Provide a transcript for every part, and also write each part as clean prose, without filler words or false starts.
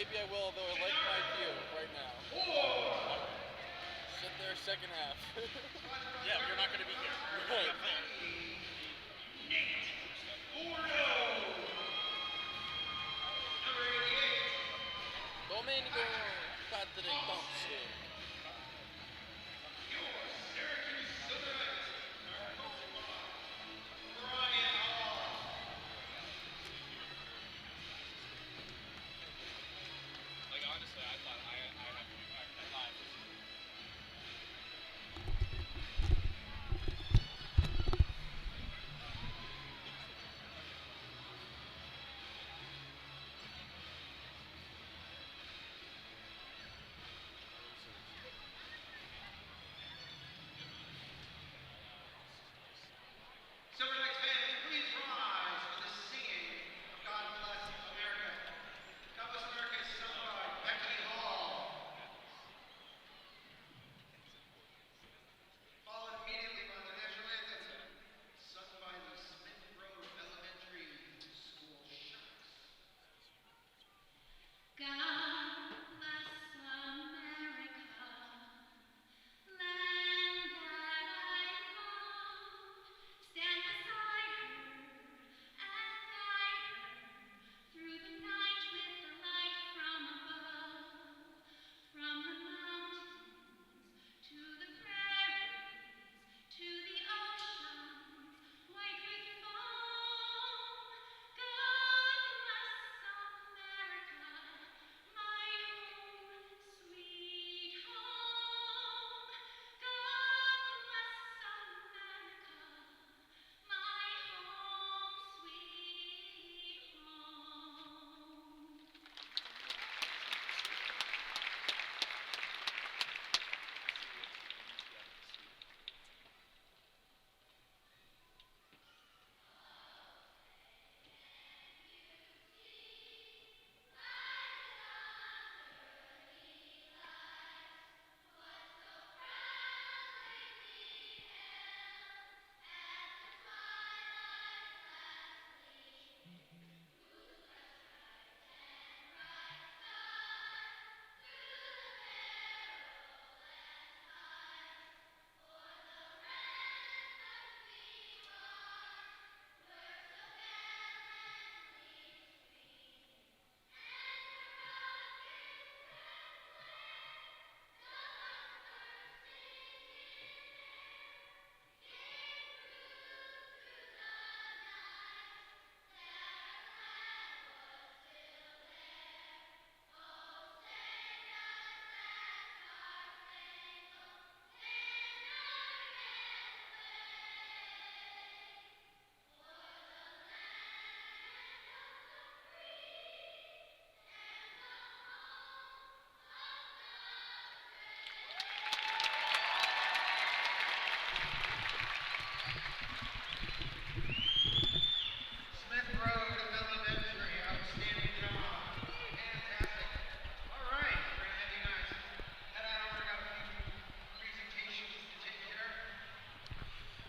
maybe I will, though I like my view right now. Sit there, second half. Yeah, you're not going to be here. Right. Domenico Patrick Thompson. Like, honestly, I thought I have to be back at 5. Silver Knights fans, please rise for the singing of God Bless America. God Bless America is sung by Becky Hall. Followed immediately by the national anthem, sung by the Smith Road Elementary School Shucks. God bless America, land that I love. Stand beside her and guide her through the night with the light from above. From the mountains to the prairies to the oceans white with foam. God bless America, my home, sweet home. God bless America, my home, sweet home. Smith Road Elementary, outstanding job. Fantastic. All right, we're going to have you guys head on over. Got a few presentations to take care of.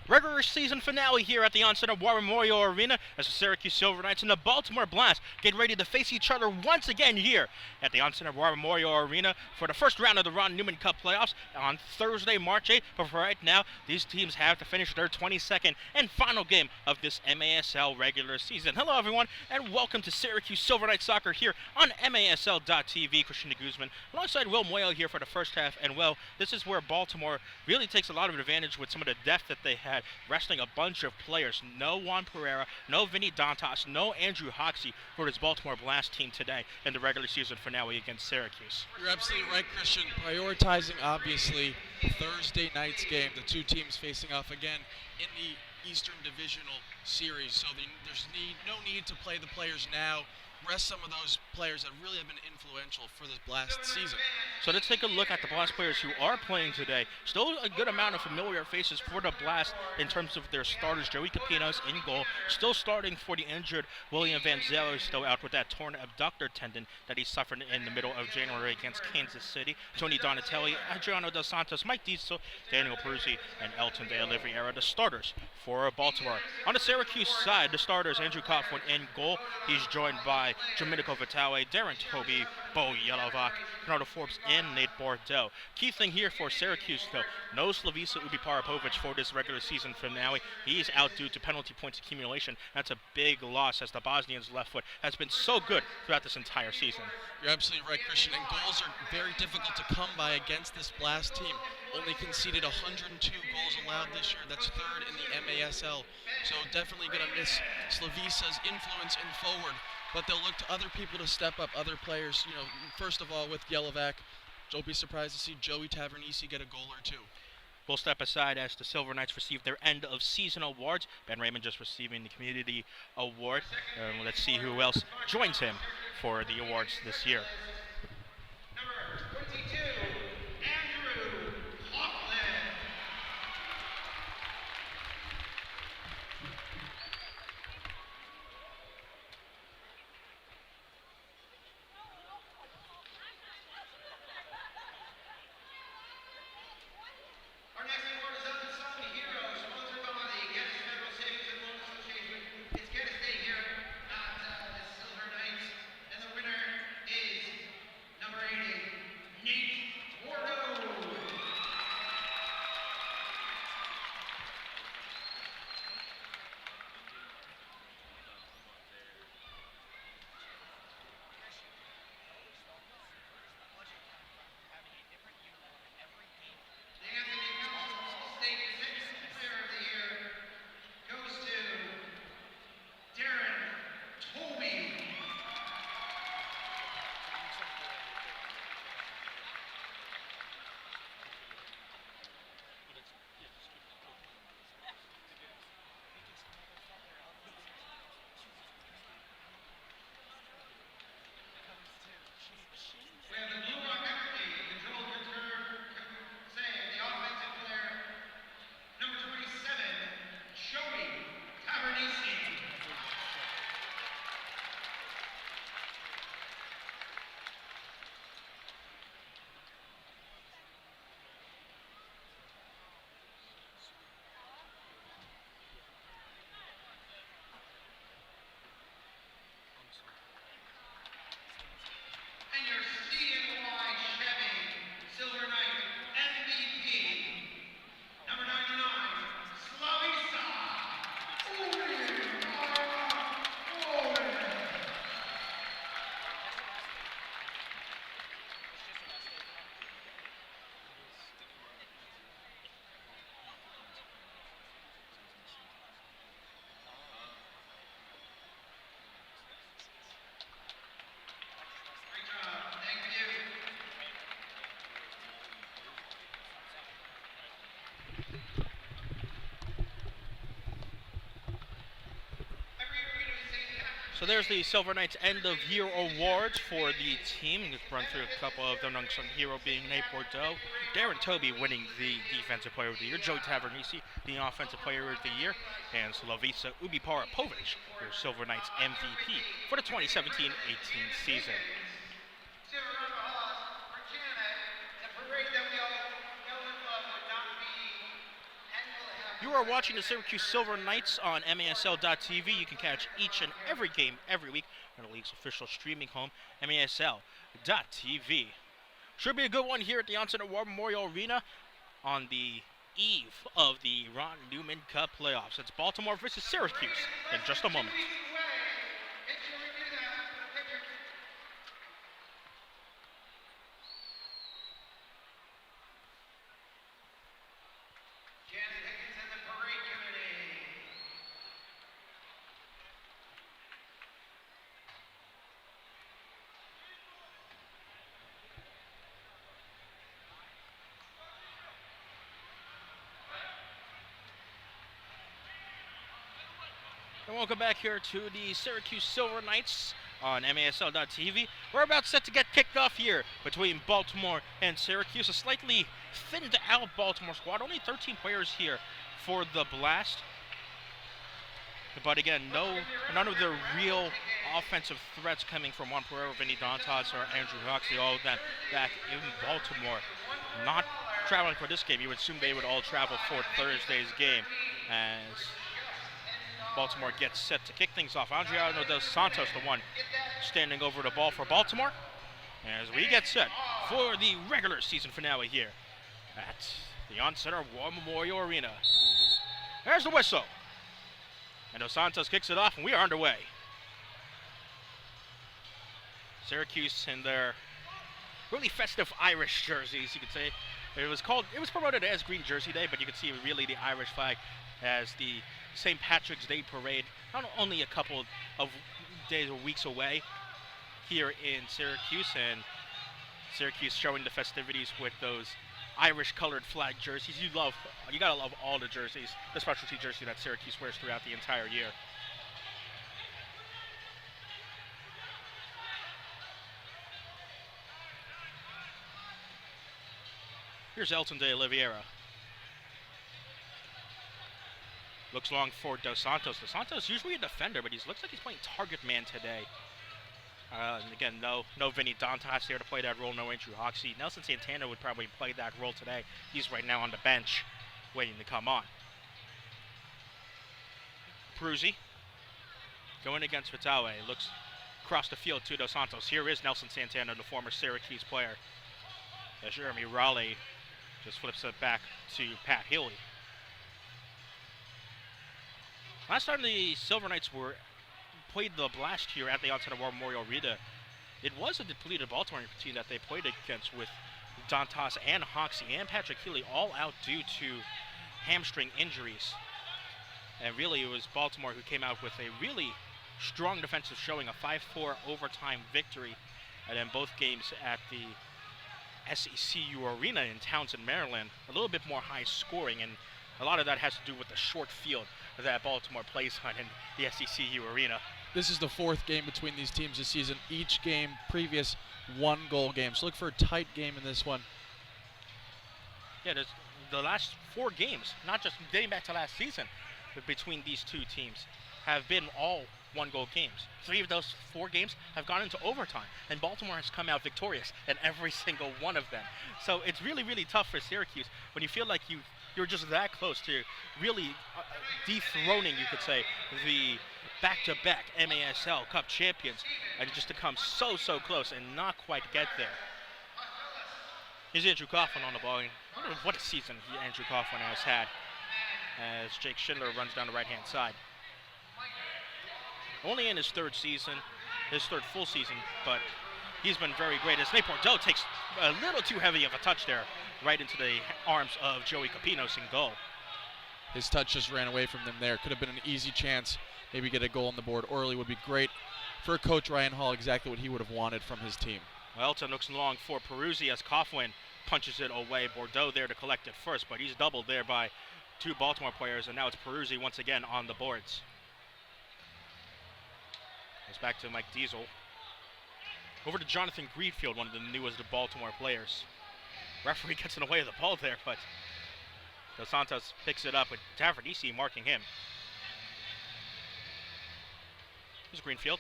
Regular season finale here at the onset of War Memorial Arena as the Syracuse Silver Knights and the Baltimore Blast get ready to face each other once again here at the onset of War Memorial Arena for the first round of the Ron Newman Cup playoffs on Thursday, March 8th. But for right now, these teams have to finish their 22nd and final game of this MASL regular season. Hello, everyone, and welcome to Syracuse Silver Knights Soccer here on MASL.TV. Christian de Guzman alongside Will Moyle here for the first half. And, well, this is where Baltimore really takes a lot of advantage with some of the depth that they had, resting a bunch of players. No Juan Pereira, no Vinny Dantas, no Andrew Hoxie for his Baltimore Blast team today in the regular season finale against Syracuse. You're absolutely right, Christian. Prioritizing, obviously, Thursday night's game, the two teams facing off again in the Eastern Divisional Series. So there's no need to play the players now. Rest some of those players that really have been influential for this Blast season. So let's take a look at the Blast players who are playing today. Still a good amount of familiar faces for the Blast in terms of their starters. Joey Capinos in goal. Still starting for the injured William Van Zelo, still out with that torn abductor tendon that he suffered in the middle of January against Kansas City. Tony Donatelli, Adriano Dos Santos, Mike Diesel, Daniel Peruzzi, and Elton De Oliveira, the starters for Baltimore. On the Syracuse side, the starters, Andrew Coughlin in goal. He's joined by by Domenico Vitale, Darren Toby, Bo Yelovak, Bernardo Forbes, and Nate Bordeaux. Key thing here for Syracuse, though, no Slavisa Ubiparapovic for this regular season finale. He's out due to penalty points accumulation. That's a big loss as the Bosnian's left foot has been so good throughout this entire season. You're absolutely right, Christian, and goals are very difficult to come by against this Blast team. Only conceded 102 goals allowed this year. That's third in the MASL. So definitely going to miss Slavisa's influence in forward, but they'll look to other people to step up, other players. You know, first of all, with Yelovac, don't be surprised to see Joey Tavernisi get a goal or two. We'll step aside as the Silver Knights receive their end of season awards. Ben Raymond just receiving the community award. Let's see who else joins him for the awards this year. Number 22, Andrew Laughlin. Our next award is Unsung Hero, sponsored by the Guettys Federal Savings and Loan Association. It's Guettys Day here at the Silver Knights, and the winner is number 80, Nate Bordeaux. The Anthony Council State Defense Player of the Year goes to Darren Toby. We have the Blue Rock Equity Controlled Return save, the offensive player, number 27, Joey Tavernisi. And your CNY Chevy Silver Knight MVP, number 99, Slavisa Ubiparapovic. Great job. Thank you. Every year we do St. Patrick's So there's the Silver Knights end of year awards for the team. Let's run through a couple of them. Unsung hero being Nate Bordeaux, Darren Toby winning the defensive player of the year, Joe Tavernisi the offensive player of the year, and Slavisa Ubiparapovic, your Silver Knights MVP for the 2017-18 season. Silver Alcoholics for Canada, the parade that we all know and love would not be and will have. You are watching the Syracuse Silver Knights on MASL.TV. You can catch each and every game every week on the league's official streaming home, MASL.TV. Should be a good one here at the Onset of War Memorial Arena on the eve of the Ron Newman Cup playoffs. It's Baltimore versus Syracuse in just a moment. Janet Higgins and the parade committee. And welcome back here to the Syracuse Silver Knights on MASL.TV. We're about set to get kicked off here between Baltimore and Syracuse. A slightly thinned out Baltimore squad. Only 13 players here for the Blast. But again, none of the real offensive threats coming from Juan Pereira, Vinny Dantas, or Andrew Huxley, all of them back in Baltimore. Not traveling for this game. You would assume they would all travel for Thursday's game. As Baltimore gets set to kick things off. Adriano dos Santos, the one standing over the ball for Baltimore, as we get set for the regular season finale here at the on-center War Memorial Arena. There's the whistle. And dos Santos kicks it off, and we are underway. Syracuse in their really festive Irish jerseys, you could say. It was promoted as Green Jersey Day, but you could see really the Irish flag as the St. Patrick's Day parade, not only a couple of days or weeks away here in Syracuse, and Syracuse showing the festivities with those Irish colored flag jerseys. You gotta love all the jerseys, the specialty jersey that Syracuse wears throughout the entire year. Here's Elton De Oliveira. Looks long for dos Santos. Dos Santos usually a defender, but looks like he's playing target man today. And again, no Vinny Dantas there to play that role, no Andrew Hoxie. Nelson Santana would probably play that role today. He's right now on the bench, waiting to come on. Peruzzi going against Vitale. Looks across the field to dos Santos. Here is Nelson Santana, the former Syracuse player. As Jeremy Raleigh just flips it back to Pat Healy. Last time the Silver Knights played the Blast here at the on-center War Memorial Arena, it was a depleted Baltimore team that they played against, with Dantas and Hoxie and Patrick Healy all out due to hamstring injuries. And really it was Baltimore who came out with a really strong defensive showing, a 5-4 overtime victory, and then both games at the SECU Arena in Townsend, Maryland. A little bit more high scoring, and a lot of that has to do with the short field that Baltimore plays on in the SECU Arena. This is the fourth game between these teams this season. Each game previous 1-goal game. So look for a tight game in this one. Yeah, there's the last 4 games, not just dating back to last season, but between these two teams have been all 1-goal games. 3 of those 4 games have gone into overtime, and Baltimore has come out victorious in every single one of them. So it's really, really tough for Syracuse when you feel like you're just that close to really dethroning, you could say, the back-to-back MASL Cup champions, and just to come so close and not quite get there. Here's Andrew Coughlin on the ball. I wonder what a season Andrew Coughlin has had, as Jake Schindler runs down the right-hand side. Only in his third full season, but he's been very great, as Nate Bordeaux takes a little too heavy of a touch there, right into the arms of Joey Capinos in goal. His touch just ran away from them there. Could have been an easy chance. Maybe get a goal on the board early would be great for Coach Ryan Hall, exactly what he would have wanted from his team. Elton looks long for Peruzzi as Coughlin punches it away. Bordeaux there to collect it first, but he's doubled there by 2 Baltimore players, and now it's Peruzzi once again on the boards. Goes back to Mike Diesel. Over to Jonathan Greenfield, one of the newest of Baltimore players. Referee gets in the way of the ball there, but dos Santos picks it up with Tavernisi marking him. Here's Greenfield.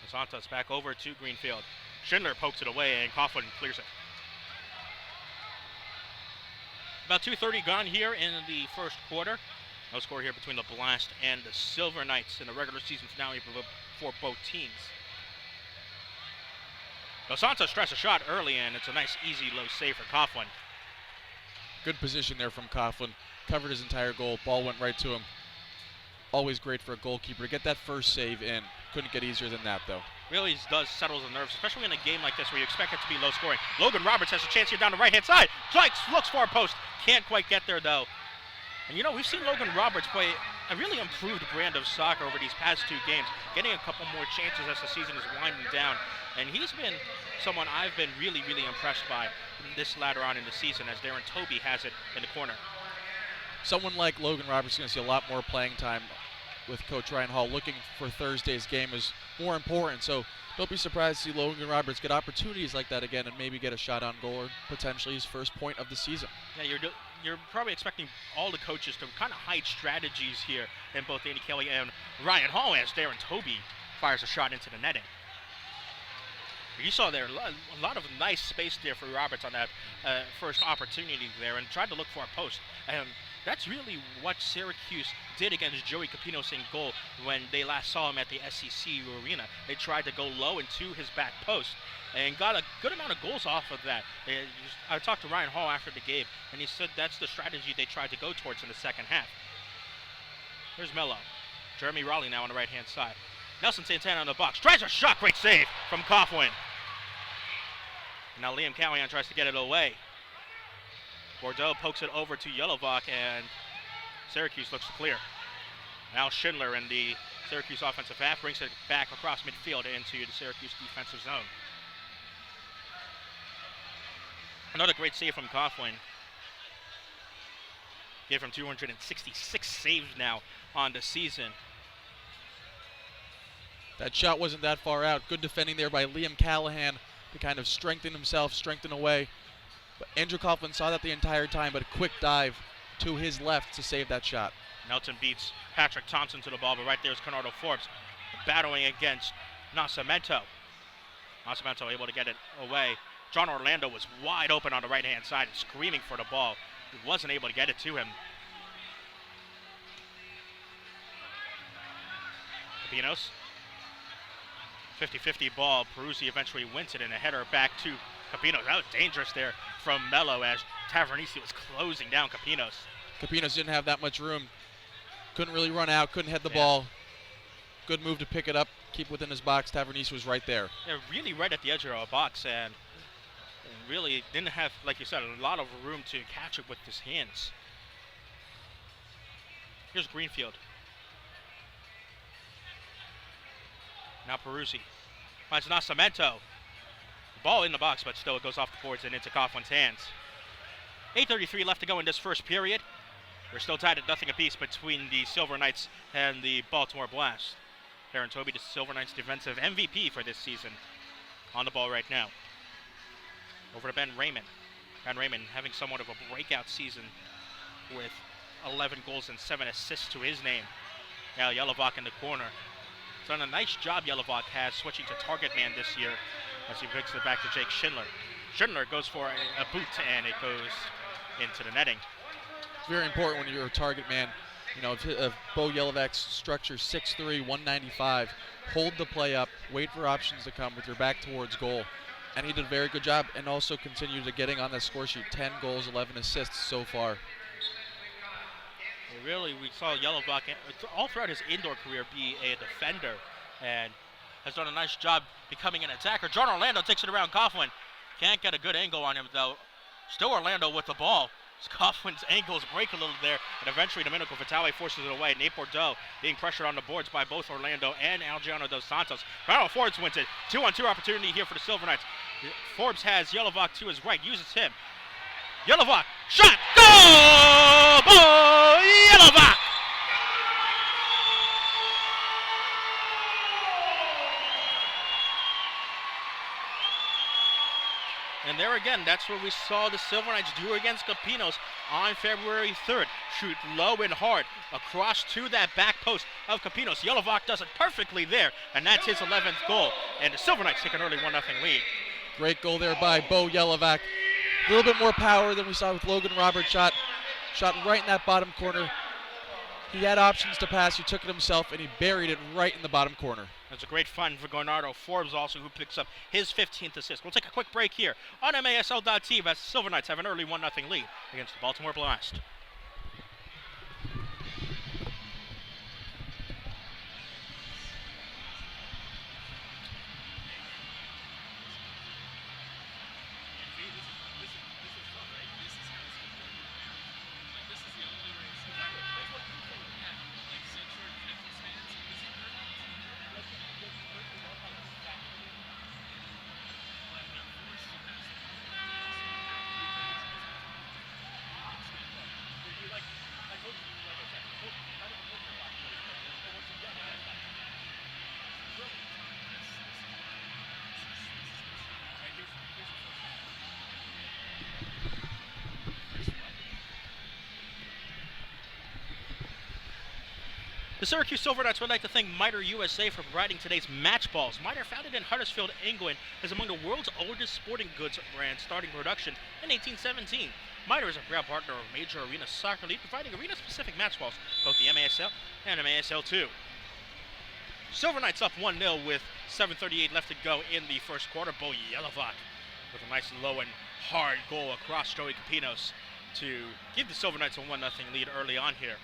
Dos Santos back over to Greenfield. Schindler pokes it away, and Coughlin clears it. About 2:30 gone here in the first quarter. No score here between the Blast and the Silver Knights in the regular season finale for both teams. Dos Santos tries a shot early, and it's a nice, easy, low save for Coughlin. Good position there from Coughlin. Covered his entire goal. Ball went right to him. Always great for a goalkeeper to get that first save in. Couldn't get easier than that, though. Really does settle the nerves, especially in a game like this where you expect it to be low scoring. Logan Roberts has a chance here down the right-hand side. Strikes, looks for a post. Can't quite get there, though. And we've seen Logan Roberts play a really improved brand of soccer over these past 2 games, getting a couple more chances as the season is winding down. And he's been someone I've been really, really impressed by this latter on in the season, as Darren Toby has it in the corner. Someone like Logan Roberts is going to see a lot more playing time with Coach Ryan Hall. Looking for Thursday's game is more important, so don't be surprised to see Logan Roberts get opportunities like that again and maybe get a shot on goal or potentially his first point of the season. Yeah, you're probably expecting all the coaches to kind of hide strategies here in both Andy Kelly and Ryan Hall, as Darren Toby fires a shot into the netting. You saw there a lot of nice space there for Roberts on that first opportunity there, and tried to look for a post. And That's really what Syracuse did against Joey Capinos in goal when they last saw him at the SEC Arena. They tried to go low into his back post and got a good amount of goals off of that. I talked to Ryan Hall after the game, and he said that's the strategy they tried to go towards in the second half. Here's Mello. Jeremy Raleigh now on the right-hand side. Nelson Santana on the box. Tries a shot. Great save from Coughlin. Now Liam Callahan tries to get it away. Bordeaux pokes it over to Yelovak, and Syracuse looks to clear. Now Schindler in the Syracuse offensive half brings it back across midfield into the Syracuse defensive zone. Another great save from Coughlin. Gave him 266 saves now on the season. That shot wasn't that far out. Good defending there by Liam Callahan to kind of strengthen himself, strengthen away. But Andrew Coughlin saw that the entire time, but a quick dive to his left to save that shot. Nelson beats Patrick Thompson to the ball, but right there is Conrado Forbes battling against Nascimento. Nascimento able to get it away. John Orlando was wide open on the right-hand side and screaming for the ball. He wasn't able to get it to him. Capinos. 50-50 ball. Peruzzi eventually wins it in a header back to Capinos. That was dangerous there from Mello as Tavernisi was closing down Capinos. Capinos didn't have that much room. Couldn't really run out, couldn't head the ball. Good move to pick it up, keep within his box. Tavernisi was right there. Yeah, really right at the edge of our box, and really didn't have, like you said, a lot of room to catch it with his hands. Here's Greenfield. Now Peruzzi finds Nascimento. Ball in the box, but still it goes off the boards and into Coughlin's hands. 8:33 left to go in this first period. We're still tied at nothing apiece between the Silver Knights and the Baltimore Blast. Darren Toby, the Silver Knights defensive MVP for this season, on the ball right now. Over to Ben Raymond. Ben Raymond having somewhat of a breakout season with 11 goals and 7 assists to his name. Now Yelovak in the corner. Done a nice job, Yelovak has, switching to target man this year as he picks it back to Jake Schindler. Schindler goes for a boot, and it goes into the netting. It's very important when you're a target man. You know, if Bo Yelovak's structure 6'3", 195, hold the play up, wait for options to come with your back towards goal. And he did a very good job, and also continued to getting on that score sheet. 10 goals, 11 assists so far. Really, we saw Yelovak all throughout his indoor career be a defender and has done a nice job becoming an attacker. John Orlando takes it around Coughlin. Can't get a good angle on him, though. Still Orlando with the ball. Coughlin's ankles break a little there, and eventually Domenico Vitale forces it away. Nate Bordeaux being pressured on the boards by both Orlando and Algiano dos Santos. Ronald Forbes wins it. 2-on-2 opportunity here for the Silver Knights. Forbes has Yelovak to his right, uses him. Yelovak, shot, goal! Bo Yelovak! And there again, that's what we saw the Silver Knights do against Capinos on February 3rd. Shoot low and hard across to that back post of Capinos. Yelovak does it perfectly there, and that's his 11th goal. And the Silver Knights take an early 1-0 lead. Great goal there by Bo Yelovak. A little bit more power than we saw with Logan Roberts. Shot right in that bottom corner. He had options to pass. He took it himself, and he buried it right in the bottom corner. That's a great fun for Gennaro Forbes also, who picks up his 15th assist. We'll take a quick break here on MASL.TV as the Silver Knights have an early 1-0 lead against the Baltimore Blast. The Syracuse Silver Knights would like to thank Miter USA for providing today's match balls. Miter, founded in Huddersfield, England, is among the world's oldest sporting goods brands, starting production in 1817. Miter is a proud partner of Major Arena Soccer League, providing arena-specific match balls, both the MASL and MASL2. Silver Knights up 1-0 with 7:38 left to go in the first quarter. Bo Yelovak with a nice low and hard goal across Joey Capinos to give the Silver Knights a 1-0 lead early on here.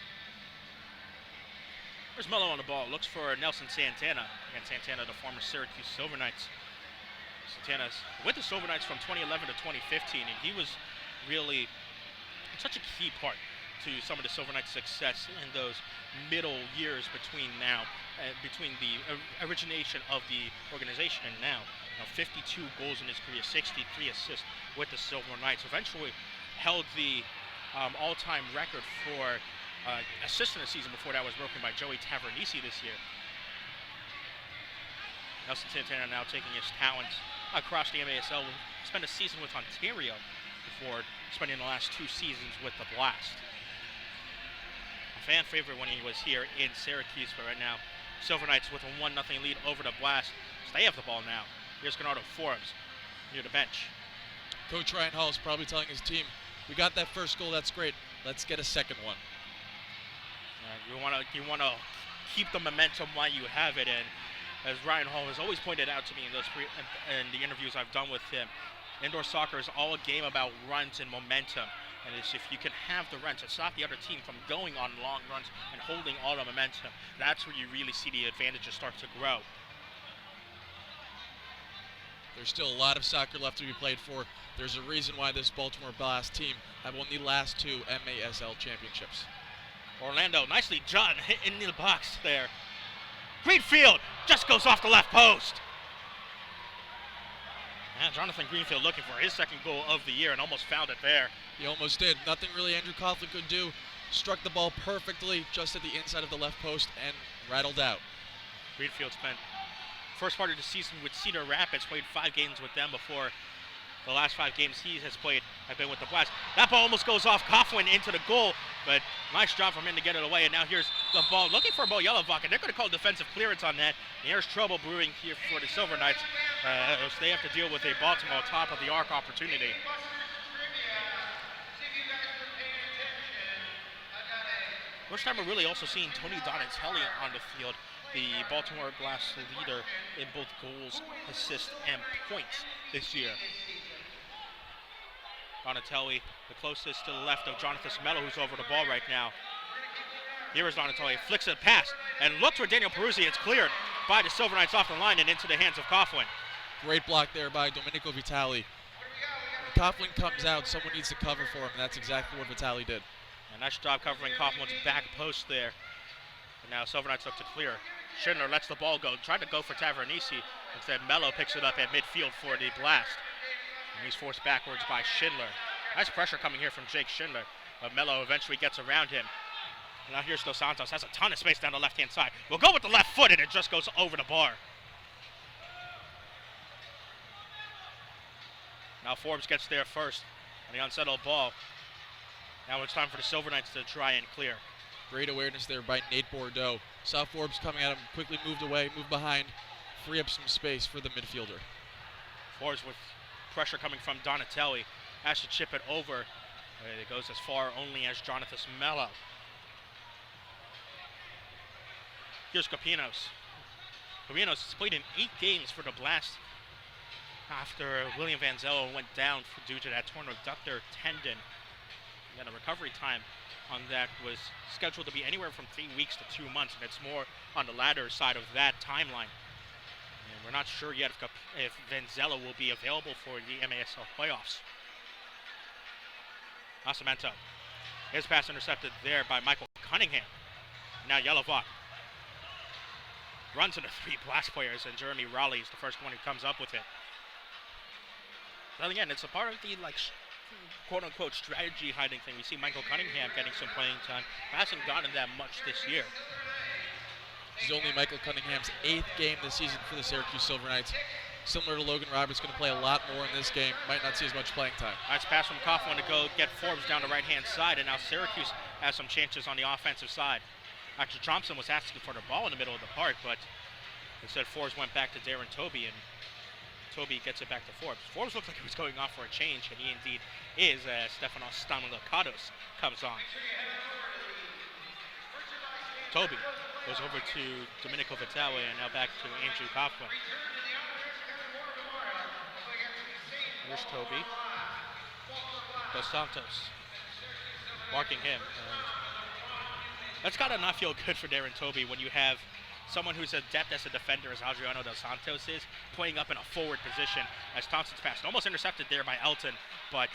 There's Mello on the ball, looks for Nelson Santana. Again, Santana, the former Syracuse Silver Knights. Santana's with the Silver Knights from 2011 to 2015, and he was really such a key part to some of the Silver Knights' success in those middle years between the origination of the organization and now. 52 goals in his career, 63 assists with the Silver Knights. Eventually held the all-time record for assists in a season before that was broken by Joey Tavernisi this year. Nelson Santana now taking his talents across the MASL. Spent a season with Ontario before spending the last 2 seasons with the Blast. A fan favorite when he was here in Syracuse, but right now, Silver Knights with a 1-0 lead over the Blast. So they have the ball now. Here's Gennaro Forbes near the bench. Coach Ryan Hall is probably telling his team, we got that first goal, that's great. Let's get a second one. You want to keep the momentum while you have it, and as Ryan Hall has always pointed out to me in the interviews I've done with him, indoor soccer is all a game about runs and momentum. And it's if you can have the runs and stop the other team from going on long runs and holding all the momentum, that's where you really see the advantages start to grow. There's still a lot of soccer left to be played for. There's a reason why this Baltimore Blast team have won the last 2 MASL championships. Orlando nicely done, hit in the box there. Greenfield just goes off the left post. And Jonathan Greenfield looking for his second goal of the year and almost found it there. He almost did. Nothing really Andrew Coughlin could do. Struck the ball perfectly just at the inside of the left post and rattled out. Greenfield spent first part of the season with Cedar Rapids, played 5 games with them before the last 5 games he has played have been with the Blast. That ball almost goes off Coughlin into the goal, but nice job from him to get it away. And now here's the ball looking for Bo Yelovak, and they're going to call defensive clearance on that. And there's trouble brewing here for the Silver Knights. So they have to deal with a Baltimore top of the arc opportunity. First time we're really also seeing Tony Donatelli on the field, the Baltimore Blast leader in both goals, assists, and points this year. Donatelli, the closest to the left of Jonathan Mello, who's over the ball right now. Here is Donatelli, flicks a pass, and looks for Daniel Peruzzi. It's cleared by the Silver Knights off the line and into the hands of Coughlin. Great block there by Domenico Vitali. When Coughlin comes out, someone needs to cover for him, and that's exactly what Vitali did. A nice job covering Coughlin's back post there. And now Silver Knights look to clear. Schindler lets the ball go, tried to go for Tavernisi. Instead, Mello picks it up at midfield for the Blast. And he's forced backwards by Schindler. Nice pressure coming here from Jake Schindler. But Mello eventually gets around him. And now here's Dos Santos. Has a ton of space down the left-hand side. We'll go with the left foot, and it just goes over the bar. Now Forbes gets there first on the unsettled ball. Now it's time for the Silver Knights to try and clear. Great awareness there by Nate Bordeaux. Saw Forbes coming at him, quickly moved away, moved behind, free up some space for the midfielder. Forbes with pressure coming from Donatelli. Has to chip it over. It goes as far only as Jonathan Mello. Here's Capinos. Capinos has played in 8 games for the Blast after William Vanzello went down due to that torn adductor tendon. And a recovery time on that was scheduled to be anywhere from 3 weeks to 2 months, and it's more on the latter side of that timeline. And we're not sure yet if Vanzello will be available for the MASL playoffs. Nascimento. His pass intercepted there by Michael Cunningham. Now Yelovak runs into 3 Blast players, and Jeremy Raleigh is the first one who comes up with it. But again, it's a part of the quote-unquote strategy hiding thing. We see Michael Cunningham getting some playing time. Hasn't gotten that much this year. This is only Michael Cunningham's 8th game this season for the Syracuse Silver Knights. Similar to Logan Roberts, going to play a lot more in this game. Might not see as much playing time. Nice pass from Coughlin to go get Forbes down the right-hand side, and now Syracuse has some chances on the offensive side. Actually, Thompson was asking for the ball in the middle of the park, but instead Forbes went back to Darren Toby, and Toby gets it back to Forbes. Forbes looked like he was going off for a change, and he indeed is as Stefanos Stamilakatos comes on. Toby goes over to Domenico Vitale, and now back to Andrew Coughlin. Here's Toby. Dos Santos marking him. And that's got to not feel good for Darren Toby when you have someone who's adept as a defender as Adriano Dos Santos is, playing up in a forward position as Thompson's pass. Almost intercepted there by Elton, but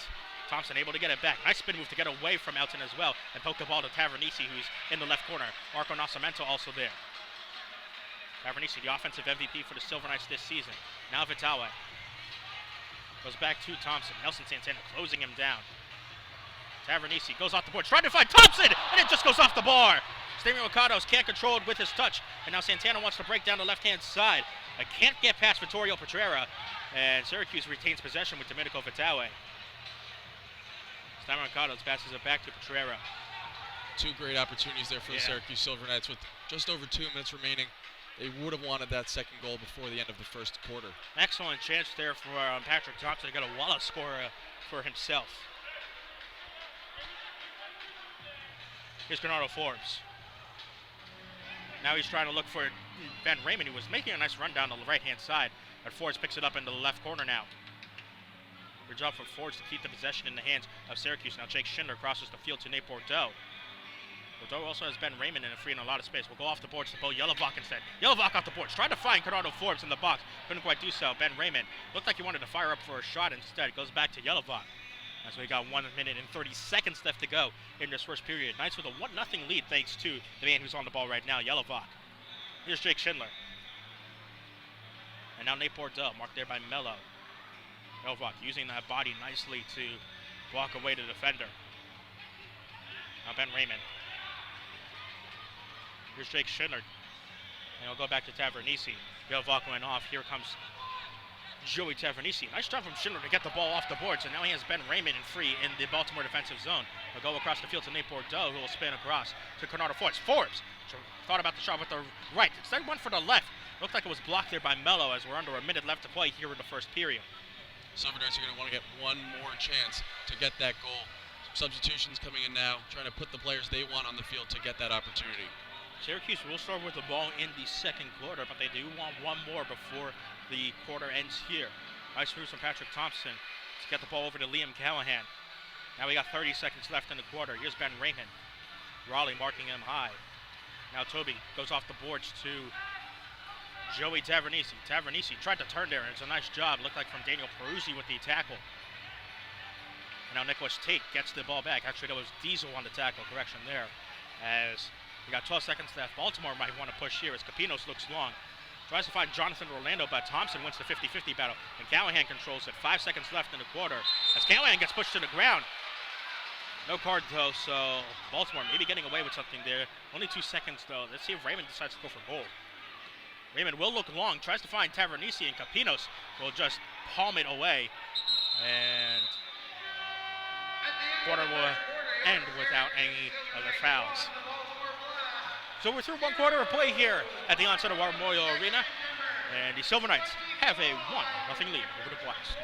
Thompson able to get it back. Nice spin move to get away from Elton as well and poke the ball to Tavernisi, who's in the left corner. Marco Nascimento also there. Tavernisi, the offensive MVP for the Silver Knights this season. Now Vitale goes back to Thompson. Nelson Santana closing him down. Tavernisi goes off the board, trying to find Thompson, and it just goes off the bar. Stamilakatos can't control it with his touch, and now Santana wants to break down the left-hand side. I can't get past Vittorio Petrera, and Syracuse retains possession with Domenico Vitale. Stamilakatos passes it back to Petrera. Two great opportunities there for the Syracuse Silver Knights. With just over 2 minutes remaining, they would have wanted that second goal before the end of the first quarter. Excellent chance there for Patrick Thompson to get a Walla score for himself. Here's Bernardo Forbes. Now he's trying to look for Ben Raymond, who was making a nice run down the right-hand side. But Forbes picks it up into the left corner now. Good job for Forbes to keep the possession in the hands of Syracuse. Now Jake Schindler crosses the field to Nate Bordeaux. Bordeaux also has Ben Raymond in a free and a lot of space. We'll go off the boards to Bo Yelovak instead. Yelovak off the boards, trying to find Bernardo Forbes in the box. Couldn't quite do so. Ben Raymond looked like he wanted to fire up for a shot instead. Goes back to Yelovak. As we got 1 minute and 30 seconds left to go in this first period. Knights with a 1-0 lead thanks to the man who's on the ball right now, Yelovak. Here's Jake Schindler. And now Nate Bordeaux, marked there by Mello. Yelovak using that body nicely to walk away the defender. Now Ben Raymond. Here's Jake Schindler. And he'll go back to Tavernisi. Yelovak went off. Here comes Joey Tavernisi. Nice job from Schindler to get the ball off the boards, and now he has Ben Raymond in free in the Baltimore defensive zone. He'll go across the field to Nate Bordeaux, who will spin across to Bernardo Forbes. Forbes thought about the shot with the right. Instead went for the left. Looked like it was blocked there by Mello as we're under a minute left to play here in the first period. Silver Knights are going to want to get one more chance to get that goal. Some substitutions coming in now, trying to put the players they want on the field to get that opportunity. Syracuse will start with the ball in the second quarter, but they do want one more before the quarter ends here. Nice moves from Patrick Thompson to get the ball over to Liam Callahan. Now we got 30 seconds left in the quarter. Here's Ben Raymond. Raleigh marking him high. Now Toby goes off the boards to Joey Tavernisi. Tavernisi tried to turn there, and it's a nice job. Looked like from Daniel Peruzzi with the tackle. And now Nicholas Tate gets the ball back. Actually, that was Diesel on the tackle. Correction there. As we got 12 seconds left. Baltimore might want to push here as Capinos looks long. Tries to find Jonathan Orlando, but Thompson wins the 50-50 battle. And Callahan controls it. 5 seconds left in the quarter. As Callahan gets pushed to the ground. No card, though, so Baltimore maybe getting away with something there. Only 2 seconds, though. Let's see if Raymond decides to go for goal. Raymond will look long. Tries to find Tavernisi, and Capinos will just palm it away. And quarter will end without any other fouls. So we're through one quarter of play here at the onset of our Memorial Arena, and the Silver Knights have a 1-0 lead over the Blast.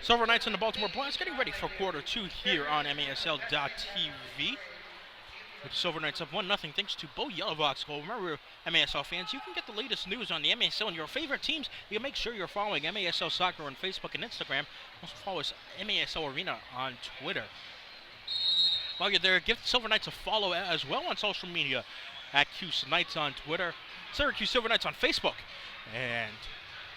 Silver Knights and the Baltimore Blast getting ready for quarter 2 here on MASL.TV. With the Silver Knights up 1-0 thanks to Bo Yellowbox goal. Remember, MASL fans, you can get the latest news on the MASL and your favorite teams. You make sure you're following MASL Soccer on Facebook and Instagram. Also follow us MASL Arena on Twitter. While you're there, give the Silver Knights a follow as well on social media at Cuse Knights on Twitter, Syracuse Silver Knights on Facebook, and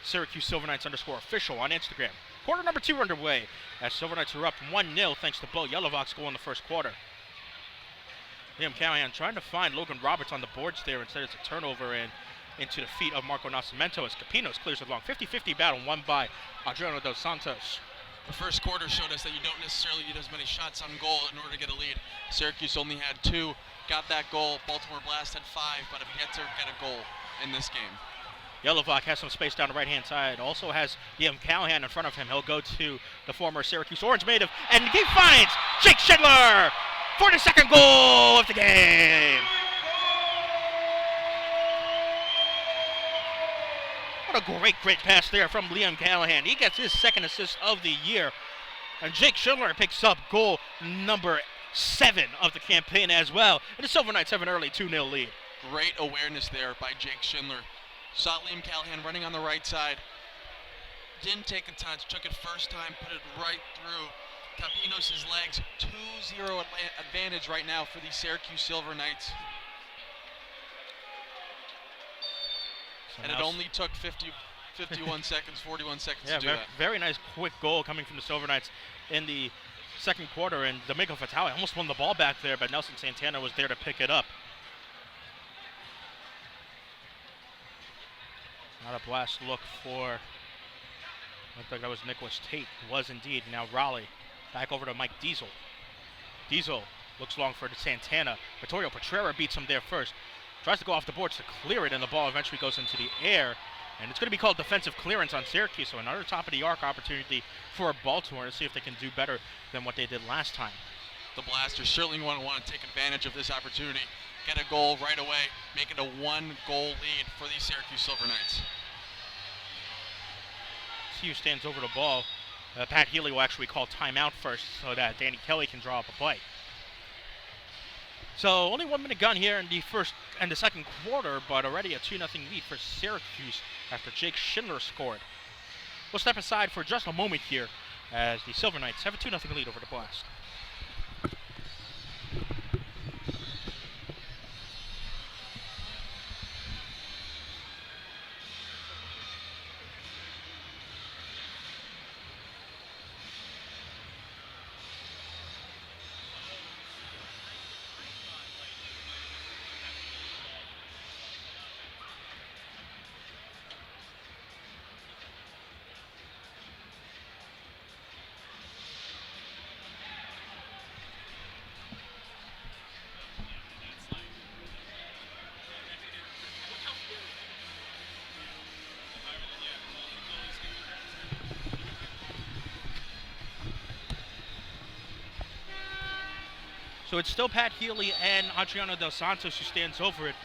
Syracuse Silver Knights _official on Instagram. Quarter number 2 underway as Silver Knights are up 1-0 thanks to Bo Yellowbox goal in the first quarter. Liam Callahan trying to find Logan Roberts on the boards there. Instead it's a turnover and into the feet of Marco Nascimento as Capinos clears it long. 50-50 battle won by Adriano Dos Santos. The first quarter showed us that you don't necessarily need as many shots on goal in order to get a lead. Syracuse only had 2, got that goal. Baltimore Blast had 5, but have yet to get a goal in this game. Yellowbox has some space down the right-hand side. Also has Liam Callahan in front of him. He'll go to the former Syracuse Orange native, and he finds Jake Schindler for the second goal of the game. What a great pass there from Liam Callahan. He gets his second assist of the year. And Jake Schindler picks up goal number 7 of the campaign as well. And the Silver Knights have an early 2-0 lead. Great awareness there by Jake Schindler. Saw Liam Callahan running on the right side. Didn't take a touch, took it first time, put it right through Capinos' legs. 2-0 advantage right now for the Syracuse Silver Knights. And it only took 51 seconds, 41 seconds to do that. Very nice quick goal coming from the Silver Knights in the second quarter. And Domingo Fatale almost won the ball back there, but Nelson Santana was there to pick it up. Not a blast look for, looked like that was Nicholas Tate. It was indeed. Now Raleigh back over to Mike Diesel. Diesel looks long for Santana. Vittorio Petrera beats him there first. Tries to go off the boards to clear it, and the ball eventually goes into the air. And it's going to be called defensive clearance on Syracuse, so another top-of-the-arc opportunity for Baltimore to see if they can do better than what they did last time. The Blasters certainly want to take advantage of this opportunity, get a goal right away, make it a 1-goal lead for the Syracuse Silver Knights. CU stands over the ball. Pat Healy will actually call timeout first so that Danny Kelly can draw up a play. So only 1 minute gone here in the first and the second quarter, but already a 2-0 lead for Syracuse after Jake Schindler scored. We'll step aside for just a moment here as the Silver Knights have a 2-0 lead over the Blast. So it's still Pat Healy and Adriano Dos Santos who stands over it.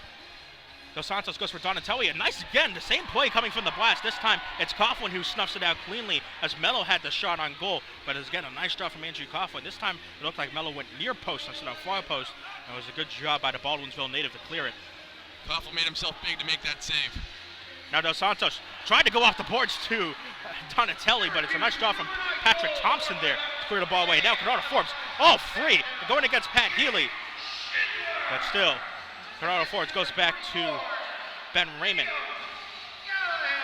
Dos Santos goes for Donatelli, and nice again, the same play coming from the Blast. This time it's Coughlin who snuffs it out cleanly as Mello had the shot on goal. But it's again a nice job from Andrew Coughlin. This time it looked like Mello went near post instead of far post. And it was a good job by the Baldwinsville native to clear it. Coughlin made himself big to make that save. Now Dos Santos tried to go off the boards to Donatelli, but it's a nice job from Patrick Thompson there to clear the ball away. Now Corrado Forbes, all free, going against Pat Healy. But still, Corrado Forbes goes back to Ben Raymond.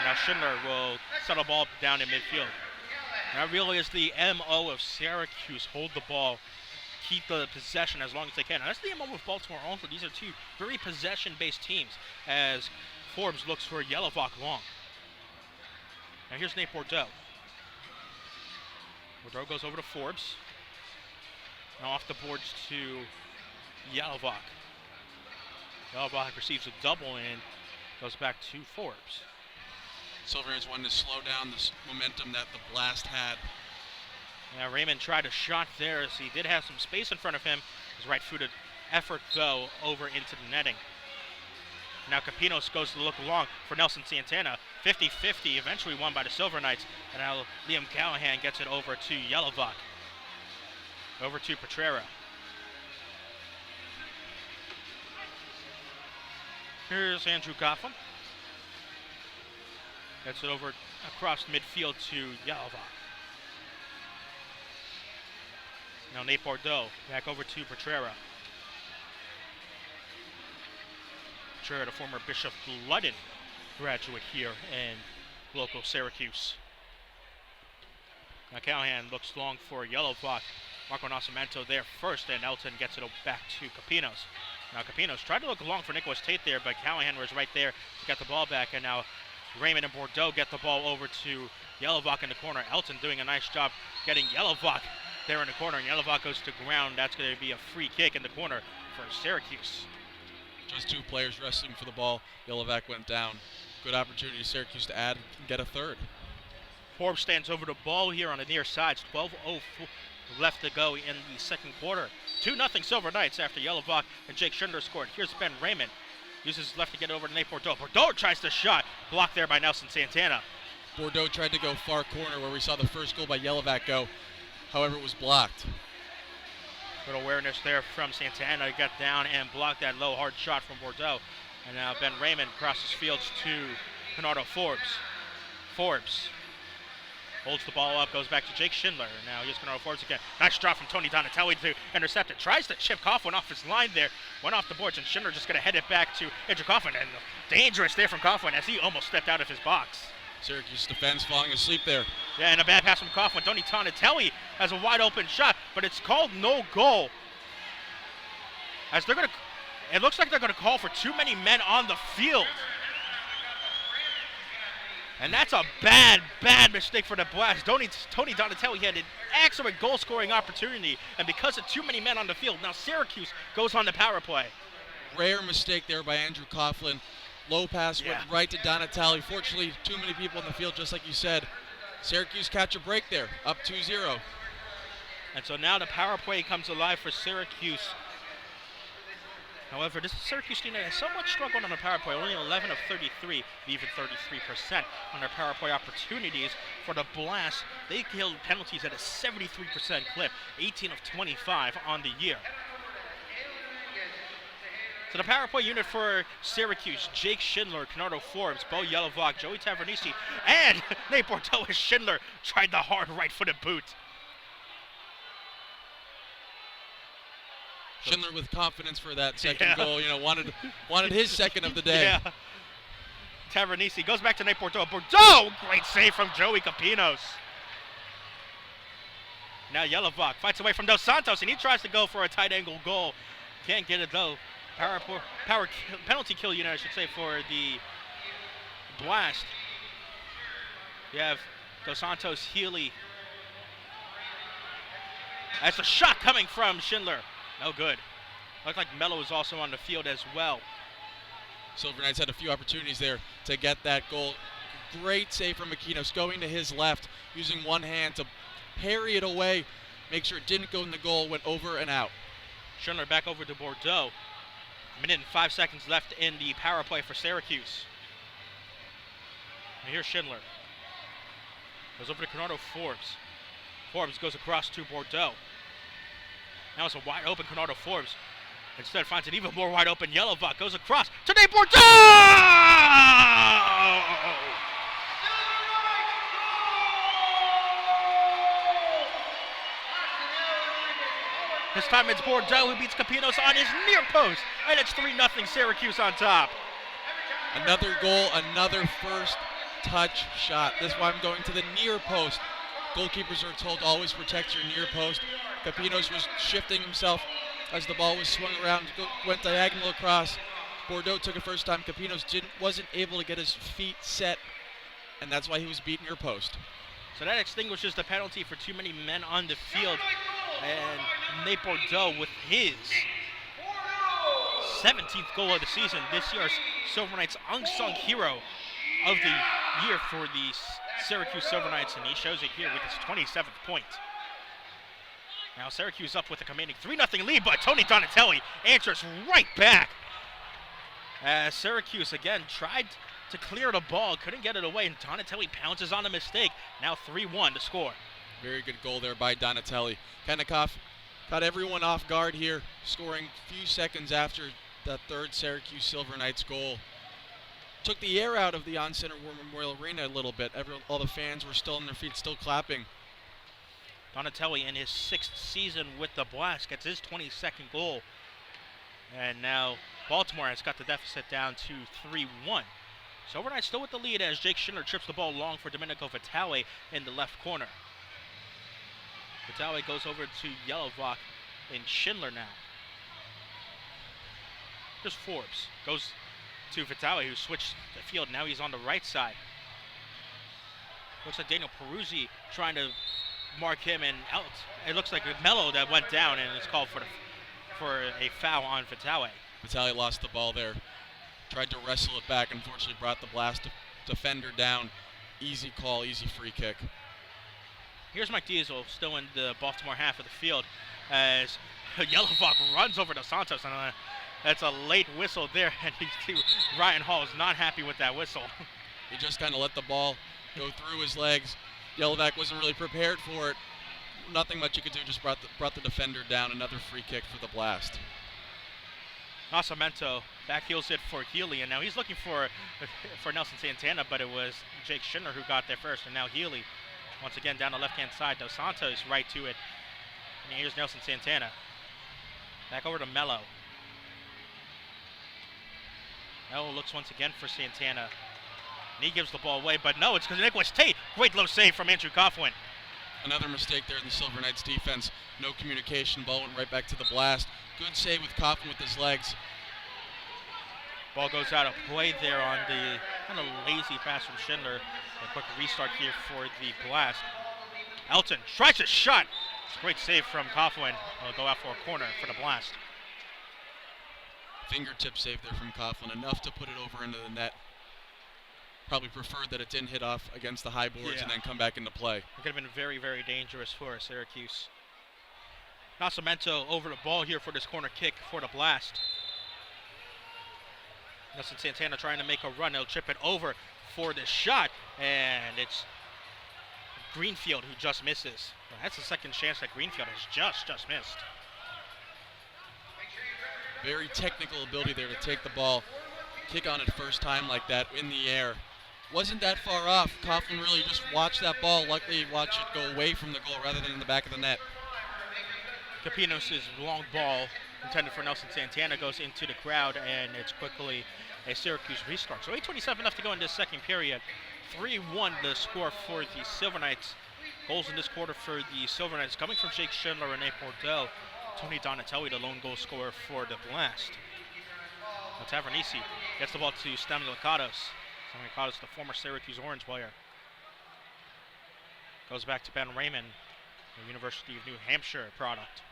Now Schindler will settle the ball down in midfield. And that really is the MO of Syracuse. Hold the ball, keep the possession as long as they can. And that's the MO of Baltimore also. These are two very possession-based teams as Forbes looks for Yellowvock long. Now here's Nate Bordeaux. Bordeaux goes over to Forbes. Now off the boards to Yellowvock. Yellowvock receives a double and goes back to Forbes. Silver's wanted to slow down the momentum that the Blast had. Now Raymond tried a shot there as he did have some space in front of him. His right-footed effort, though, over into the netting. Now Capinos goes to look long for Nelson Santana. 50-50, eventually won by the Silver Knights. And now Liam Callahan gets it over to Yelovak. Over to Petrera. Here's Andrew Coughlin. Gets it over across midfield to Yelovak. Now Nate Bordeaux back over to Petrera. Petrera, the former Bishop Ludden graduate here in local Syracuse. Now Callahan looks long for Yelovak. Marco Nascimento there first, and Elton gets it back to Capinos. Now Capinos tried to look long for Nicholas Tate there, but Callahan was right there to get the ball back, and now Raymond and Bordeaux get the ball over to Yelovak in the corner. Elton doing a nice job getting Yelovak there in the corner, and Yelovak goes to ground. That's going to be a free kick in the corner for Syracuse. Just two players wrestling for the ball. Yelovak went down. Good opportunity Syracuse to add and get a third. Forbes stands over the ball here on the near sides. 12:04 left to go in the second quarter. 2-0 Silver Knights after Yelovak and Jake Schindler scored. Here's Ben Raymond. Uses his left to get over to Nate Bordeaux. Bordeaux tries to shot. Blocked there by Nelson Santana. Bordeaux tried to go far corner where we saw the first goal by Yelovak go. However, it was blocked. Good awareness there from Santana. Got down and blocked that low, hard shot from Bordeaux. And now Ben Raymond crosses fields to Bernardo Forbes. Forbes holds the ball up, goes back to Jake Schindler. Now here's Bernardo Forbes again. Nice drop from Tony Donatelli to intercept it. Tries to chip Coughlin off his line there. Went off the boards, and Schindler just going to head it back to Andrew Coughlin. And dangerous there from Coughlin as he almost stepped out of his box. Syracuse defense falling asleep there. Yeah, and a bad pass from Coughlin. Tony Donatelli has a wide open shot, but it's called no goal. As they're going to, it looks like they're going to call for too many men on the field. And that's a bad mistake for the Blast. Tony Donatelli had an excellent goal-scoring opportunity, and because of too many men on the field, now Syracuse goes on the power play. Rare mistake there by Andrew Coughlin. Low pass went right to Donatelli. Fortunately, too many people on the field, just like you said. Syracuse catch a break there, up 2-0. And so now the power play comes alive for Syracuse. However, this Syracuse team has somewhat struggled on the power play, only 11 of 33, even 33% on their power play opportunities. For the Blast, they killed penalties at a 73% clip, 18 of 25 on the year. So the power play unit for Syracuse: Jake Schindler, Bernardo Forbes, Bo Yelovak, Joey Tavernisi, and Nate Bordeaux as Schindler tried the hard right-footed boot. Schindler with confidence for that second goal. You know, wanted his second of the day. Yeah. Tavernisi goes back to Nate Bordeaux. Bordeaux! Great save from Joey Capinos. Now Yelovak fights away from Dos Santos, and he tries to go for a tight angle goal. Can't get it though. Penalty kill unit, I should say, for the Blast. You have Dos Santos, Healy. That's a shot coming from Schindler. No good. Looked like Mello was also on the field as well. Silver Knights had a few opportunities there to get that goal. Great save from Maquinos, going to his left, using one hand to parry it away, make sure it didn't go in the goal, went over and out. Schindler back over to Bordeaux. A minute and 5 seconds left in the power play for Syracuse. And here's Schindler. Goes over to Bernardo Forbes. Forbes goes across to Bordeaux. Now it's a wide open Bernardo Forbes. Instead finds an even more wide open Yelovak. Goes across to Nate Bordeaux! This time it's Bordeaux who beats Capinos on his near post. And it's 3-0 Syracuse on top. Another goal, another first touch shot. This one I'm going to the near post. Goalkeepers are told to always protect your near post. Capinos was shifting himself as the ball was swung around, went diagonal across. Bordeaux took it first time. Capinos wasn't able to get his feet set, and that's why he was beat near post. So that extinguishes the penalty for too many men on the field. And Nate Bordeaux with his 17th goal of the season. This year's Silver Knights unsung hero of the year for the Syracuse Silver Knights, and he shows it here with his 27th point. Now Syracuse up with a commanding 3-0 lead, but Tony Donatelli answers right back. As Syracuse again tried to clear the ball, couldn't get it away, and Donatelli pounces on the mistake. Now 3-1 to score. Very good goal there by Donatelli. Kennecoff caught everyone off guard here, scoring a few seconds after the third Syracuse Silver Knights goal. Took the air out of the on-center War Memorial Arena a little bit. All the fans were still on their feet, still clapping. Donatelli in his 6th season with the Blast gets his 22nd goal. And now Baltimore has got the deficit down to 3-1. Silver Knights still with the lead as Jake Schindler trips the ball long for Domenico Vitale in the left corner. Vitale goes over to Yelovak and Schindler now. Here's Forbes. Goes to Vitale, who switched the field. Now he's on the right side. Looks like Daniel Peruzzi trying to mark him, and out. It looks like Mello that went down, and it's called for a foul on Vitale. Vitale lost the ball there. Tried to wrestle it back. Unfortunately, brought the Blast defender down. Easy call, easy free kick. Here's Mike Diesel still in the Baltimore half of the field as Yelovak runs over to Santos, and that's a late whistle there, and Ryan Hall is not happy with that whistle. He just kind of let the ball go through his legs. Yelovak wasn't really prepared for it. Nothing much he could do, just brought the defender down. Another free kick for the Blast. Nascimento backheels it for Healy, and now he's looking for Nelson Santana, but it was Jake Schindler who got there first, and now Healy once again down the left-hand side. Dos Santos right to it, and here's Nelson Santana. Back over to Mello. Mello looks once again for Santana, and he gives the ball away, but no, it's because Nicholas Tate. Great low save from Andrew Coughlin. Another mistake there in the Silver Knights defense. No communication. Ball went right back to the Blast. Good save with Coughlin with his legs. Ball goes out of play there on the kind of lazy pass from Schindler. A quick restart here for the Blast. Elton strikes a shot. It's a great save from Coughlin. It'll go out for a corner for the Blast. Fingertip save there from Coughlin. Enough to put it over into the net. Probably preferred that it didn't hit off against the high boards and then come back into play. It could have been very, very dangerous for Syracuse. Nascimento over the ball here for this corner kick for the Blast. Nelson Santana trying to make a run. He'll chip it over for the shot, and it's Greenfield who just misses. Well, that's the second chance that Greenfield has just missed. Very technical ability there to take the ball, kick on it first time like that in the air. Wasn't that far off. Coughlin really just watched that ball, luckily watch it go away from the goal rather than in the back of the net. Capinos' long ball intended for Nelson Santana goes into the crowd, and it's quickly a Syracuse restart. So 8:27 left to go in this second period. 3-1 the score for the Silver Knights. Goals in this quarter for the Silver Knights coming from Jake Schindler and Nate Bordeaux. Tony Donatelli, the lone goal scorer for the Blast. Now Tavernisi gets the ball to Stamilicados. Stamilicados, the former Syracuse Orange player. Goes back to Ben Raymond, the University of New Hampshire product.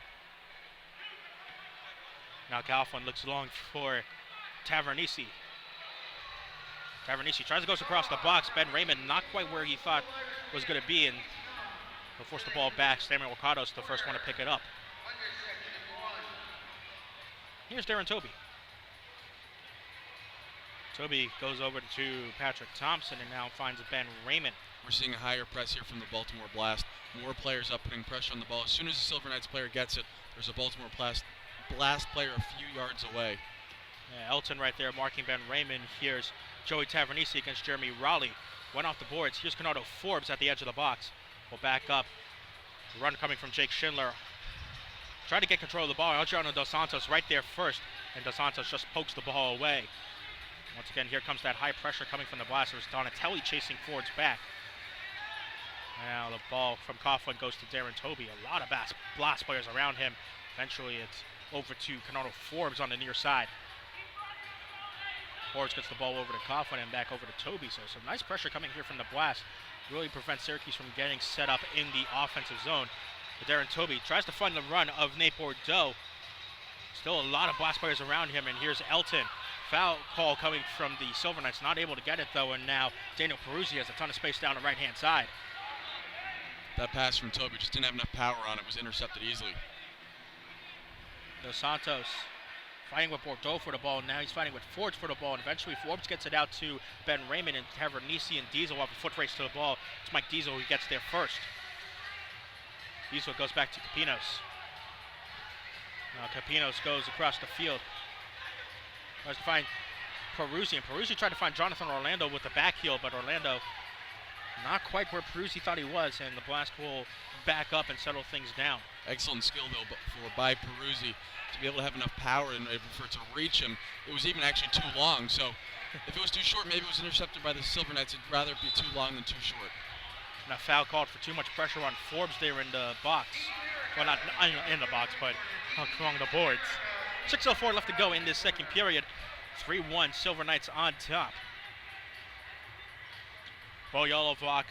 Now Coughlin looks long for Tavernisi. Tavernisi tries to go across the box. Ben Raymond not quite where he thought was going to be, and he'll force the ball back. Samuel Ricardo's the first one to pick it up. Here's Darren Toby. Toby goes over to Patrick Thompson and now finds Ben Raymond. We're seeing a higher press here from the Baltimore Blast. More players up putting pressure on the ball. As soon as the Silver Knights player gets it, there's a Baltimore Blast player a few yards away. Yeah, Elton right there marking Ben Raymond. Here's Joey Tavernisi against Jeremy Raleigh. Went off the boards. Here's Canardo Forbes at the edge of the box. We'll back up. The run coming from Jake Schindler. Trying to get control of the ball. Adriano Dos Santos right there first, and Dos Santos just pokes the ball away. Once again, here comes that high pressure coming from the Blasters. Donatelli chasing Ford's back. Now the ball from Coughlin goes to Darren Toby. A lot of Blast players around him. Eventually it's over to Canardo Forbes on the near side. Forbes gets the ball over to Coughlin and back over to Toby. So some nice pressure coming here from the Blast. Really prevents Syracuse from getting set up in the offensive zone. But Darren Toby tries to find the run of Nate Bordeaux. Still a lot of Blast players around him, and here's Elton. Foul call coming from the Silver Knights. Not able to get it, though, and now Daniel Peruzzi has a ton of space down the right-hand side. That pass from Toby just didn't have enough power on it. Was intercepted easily. Dos Santos Fighting with Bordeaux for the ball. Now he's fighting with Forbes for the ball. And eventually Forbes gets it out to Ben Raymond, and Tavernisi and Diesel have a foot race to the ball. It's Mike Diesel who gets there first. Diesel goes back to Capinos. Now Capinos goes across the field. Tries to find Peruzzi, and Peruzzi tried to find Jonathan Orlando with the back heel, but Orlando not quite where Peruzzi thought he was, and the Blast will back up and settle things down. Excellent skill, though, by Peruzzi to be able to have enough power and for it to reach him. It was even actually too long, so if it was too short, maybe it was intercepted by the Silver Knights. It'd rather be too long than too short. And a foul called for too much pressure on Forbes there in the box. Well, not in the box, but along the boards. 6:04 left to go in this second period. 3-1, Silver Knights on top. Bo Yelovak,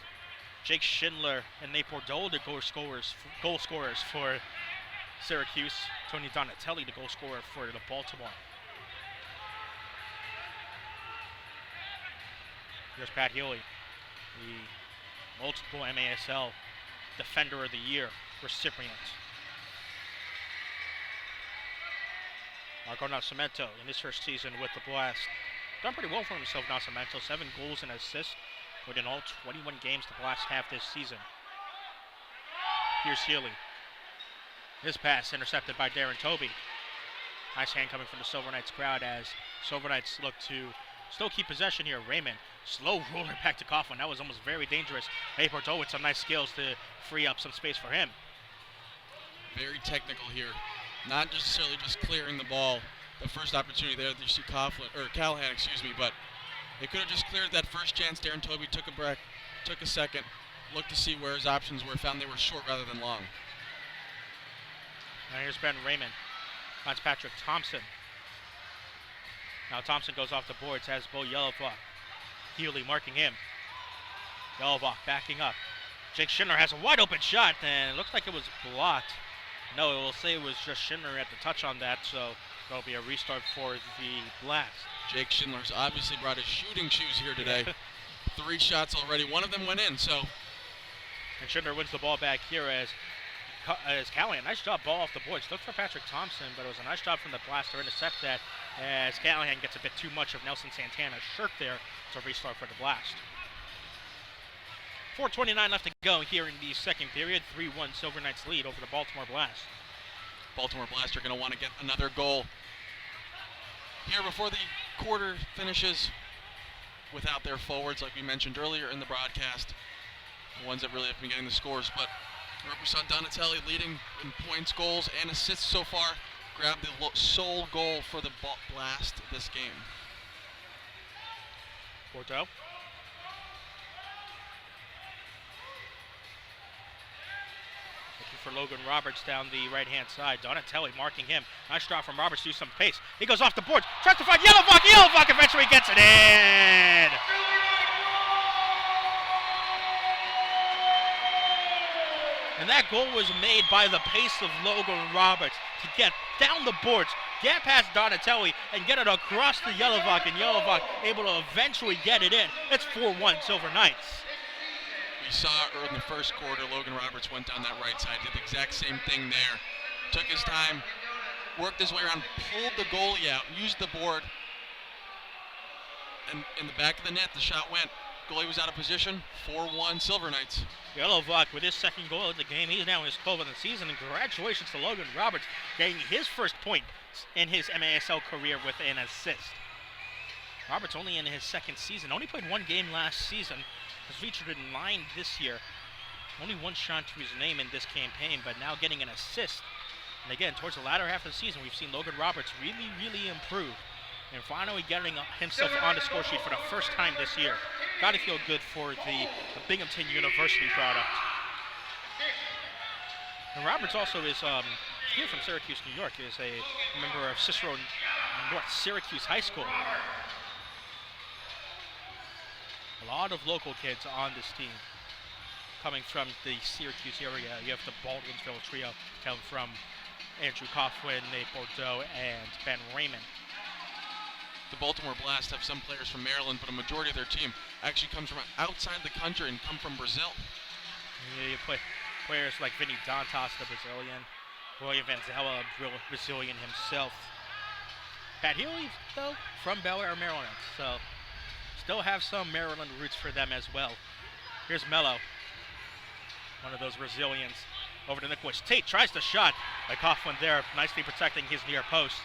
Jake Schindler, and Nate Bordeaux, the goal scorers for Syracuse. Tony Donatelli, the goal scorer for the Baltimore. Here's Pat Healy, the multiple MASL Defender of the Year recipient. Marco Nascimento in his first season with the Blast. Done pretty well for himself, Nascimento. 7 goals and assists within all 21 games the Blast have this season. Here's Healy. His pass intercepted by Darren Toby. Nice hand coming from the Silver Knights crowd as Silver Knights look to still keep possession here. Raymond, slow roller back to Coughlin. That was almost very dangerous. Hey, Bordeaux with some nice skills to free up some space for him. Very technical here. Not necessarily just clearing the ball. The first opportunity there, you see Callahan, but they could have just cleared that first chance. Darren Toby took a break, took a second, looked to see where his options were, found they were short rather than long. Now here's Ben Raymond. Finds Patrick Thompson. Now Thompson goes off the boards, has Bo Yelovak. Healy marking him. Yelovak backing up. Jake Schindler has a wide open shot, and it looks like it was blocked. No, it will say it was just Schindler at the touch on that, so there'll be a restart for the Blast. Jake Schindler's obviously brought his shooting shoes here today. 3 shots already, one of them went in, so. And Schindler wins the ball back here as Callahan. Nice job, ball off the boards. Looked for Patrick Thompson, but it was a nice job from the Blast to intercept that as Callahan gets a bit too much of Nelson Santana's shirt there. It's a restart for the Blast. 4:29 left to go here in the second period. 3-1 Silver Knights lead over the Baltimore Blast. Baltimore Blast are going to want to get another goal here before the quarter finishes without their forwards, like we mentioned earlier in the broadcast, the ones that really have been getting the scores. But we saw Donatelli leading in points, goals, and assists so far. Grabbed the sole goal for the Blast this game. Bordeaux. For Logan Roberts down the right-hand side. Donatelli marking him. Nice drop from Roberts to some pace. He goes off the boards. Tries to find Yelovak. Yelovak eventually gets it in. And that goal was made by the pace of Logan Roberts to get down the boards, get past Donatelli, and get it across to Yelovak, and Yelovak able to eventually get it in. It's 4-1 Silver Knights. We saw in the first quarter, Logan Roberts went down that right side, did the exact same thing there. Took his time, worked his way around, pulled the goalie out, used the board, and in the back of the net, the shot went. Goalie was out of position, 4-1 Silver Knights. Yelovak with his second goal of the game. He's now in his 12th of the season, and congratulations to Logan Roberts getting his first point in his MASL career with an assist. Roberts only in his second season, only played 1 game last season. Was featured in 9 this year. Only 1 shot to his name in this campaign, but now getting an assist. And again, towards the latter half of the season, we've seen Logan Roberts really improve. And finally getting himself on the score sheet for the first time this year. Got to feel good for the Binghamton University product. And Roberts also is here from Syracuse, New York. Is a member of Cicero North Syracuse High School. A lot of local kids on this team coming from the Syracuse area. You have the Baldwinsville trio coming from Andrew Coughlin, Nate Bordeaux, and Ben Raymond. The Baltimore Blast have some players from Maryland, but a majority of their team actually comes from outside the country and come from Brazil. You play players like Vinny Dantas, the Brazilian, William Vanzella, Brazilian himself. Pat Healy, though, from Bel Air, Maryland. So still have some Maryland roots for them as well. Here's Mello. One of those Brazilians. Over to Nicholas Tate. Tries the shot. Like Coughlin there, nicely protecting his near post.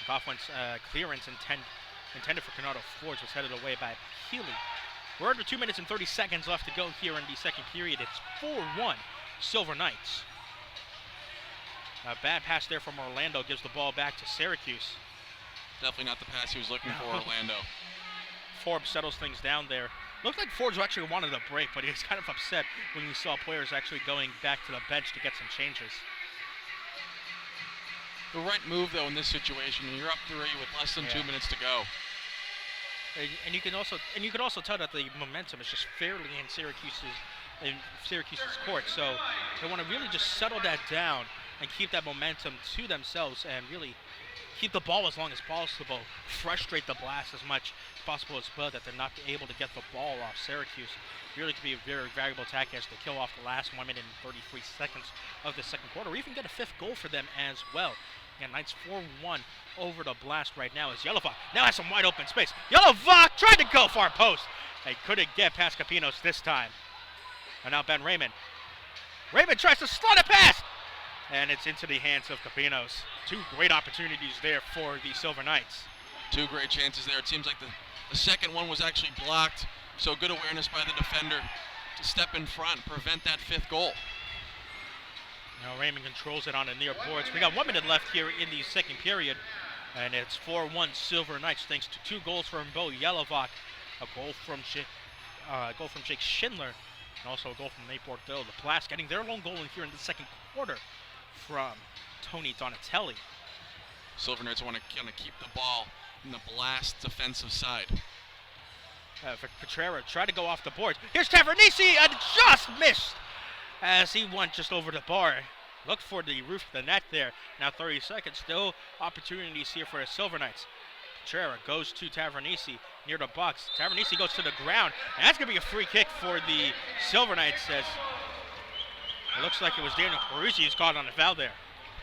Coughlin's clearance intended for Canardo Forge was headed away by Healy. We're under 2 minutes and 30 seconds left to go here in the second period. It's 4-1 Silver Knights. A bad pass there from Orlando gives the ball back to Syracuse. Definitely not the pass he was looking for, Orlando. Forbes settles things down there. Looked like Forbes actually wanted a break, but he was kind of upset when he saw players actually going back to the bench to get some changes. The right move, though, in this situation. You're up 3 with less than 2 minutes to go. And you can also tell that the momentum is just fairly in Syracuse's court. So they want to really just settle that down and keep that momentum to themselves and really keep the ball as long as possible, frustrate the Blast as much as possible as well, that they're not able to get the ball off Syracuse. Really could be a very valuable attack as they kill off the last 1 minute and 33 seconds of the second quarter, or even get a 5th goal for them as well. And Knights 4-1 over the Blast right now as Yelovak now has some wide open space. Yelovak tried to go far post. They couldn't get past Capinos this time. And now Ben Raymond. Raymond tries to slot a pass. And it's into the hands of Capinos. 2 great opportunities there for the Silver Knights. 2 great chances there. It seems like the second one was actually blocked. So good awareness by the defender to step in front and prevent that 5th goal. Now Raymond controls it on the near boards. We got 1 minute left here in the second period. And it's 4-1 Silver Knights thanks to 2 goals from Bo Yelovak, a goal from Jake Schindler, and also a goal from Nate Bordeaux. The Blast getting their lone goal in here in the second quarter from Tony Donatelli. Silver Knights want to kind of keep the ball in the Blast defensive side. Petrera tried to go off the boards. Here's Tavernisi and just missed as he went just over the bar. Looked for the roof of the net there. Now 30 seconds. Still opportunities here for the Silver Knights. Petrera goes to Tavernisi near the box. Tavernisi goes to the ground. And that's going to be a free kick for the Silver Knights. As it looks like it was Daniel Carusi who's caught on the foul there.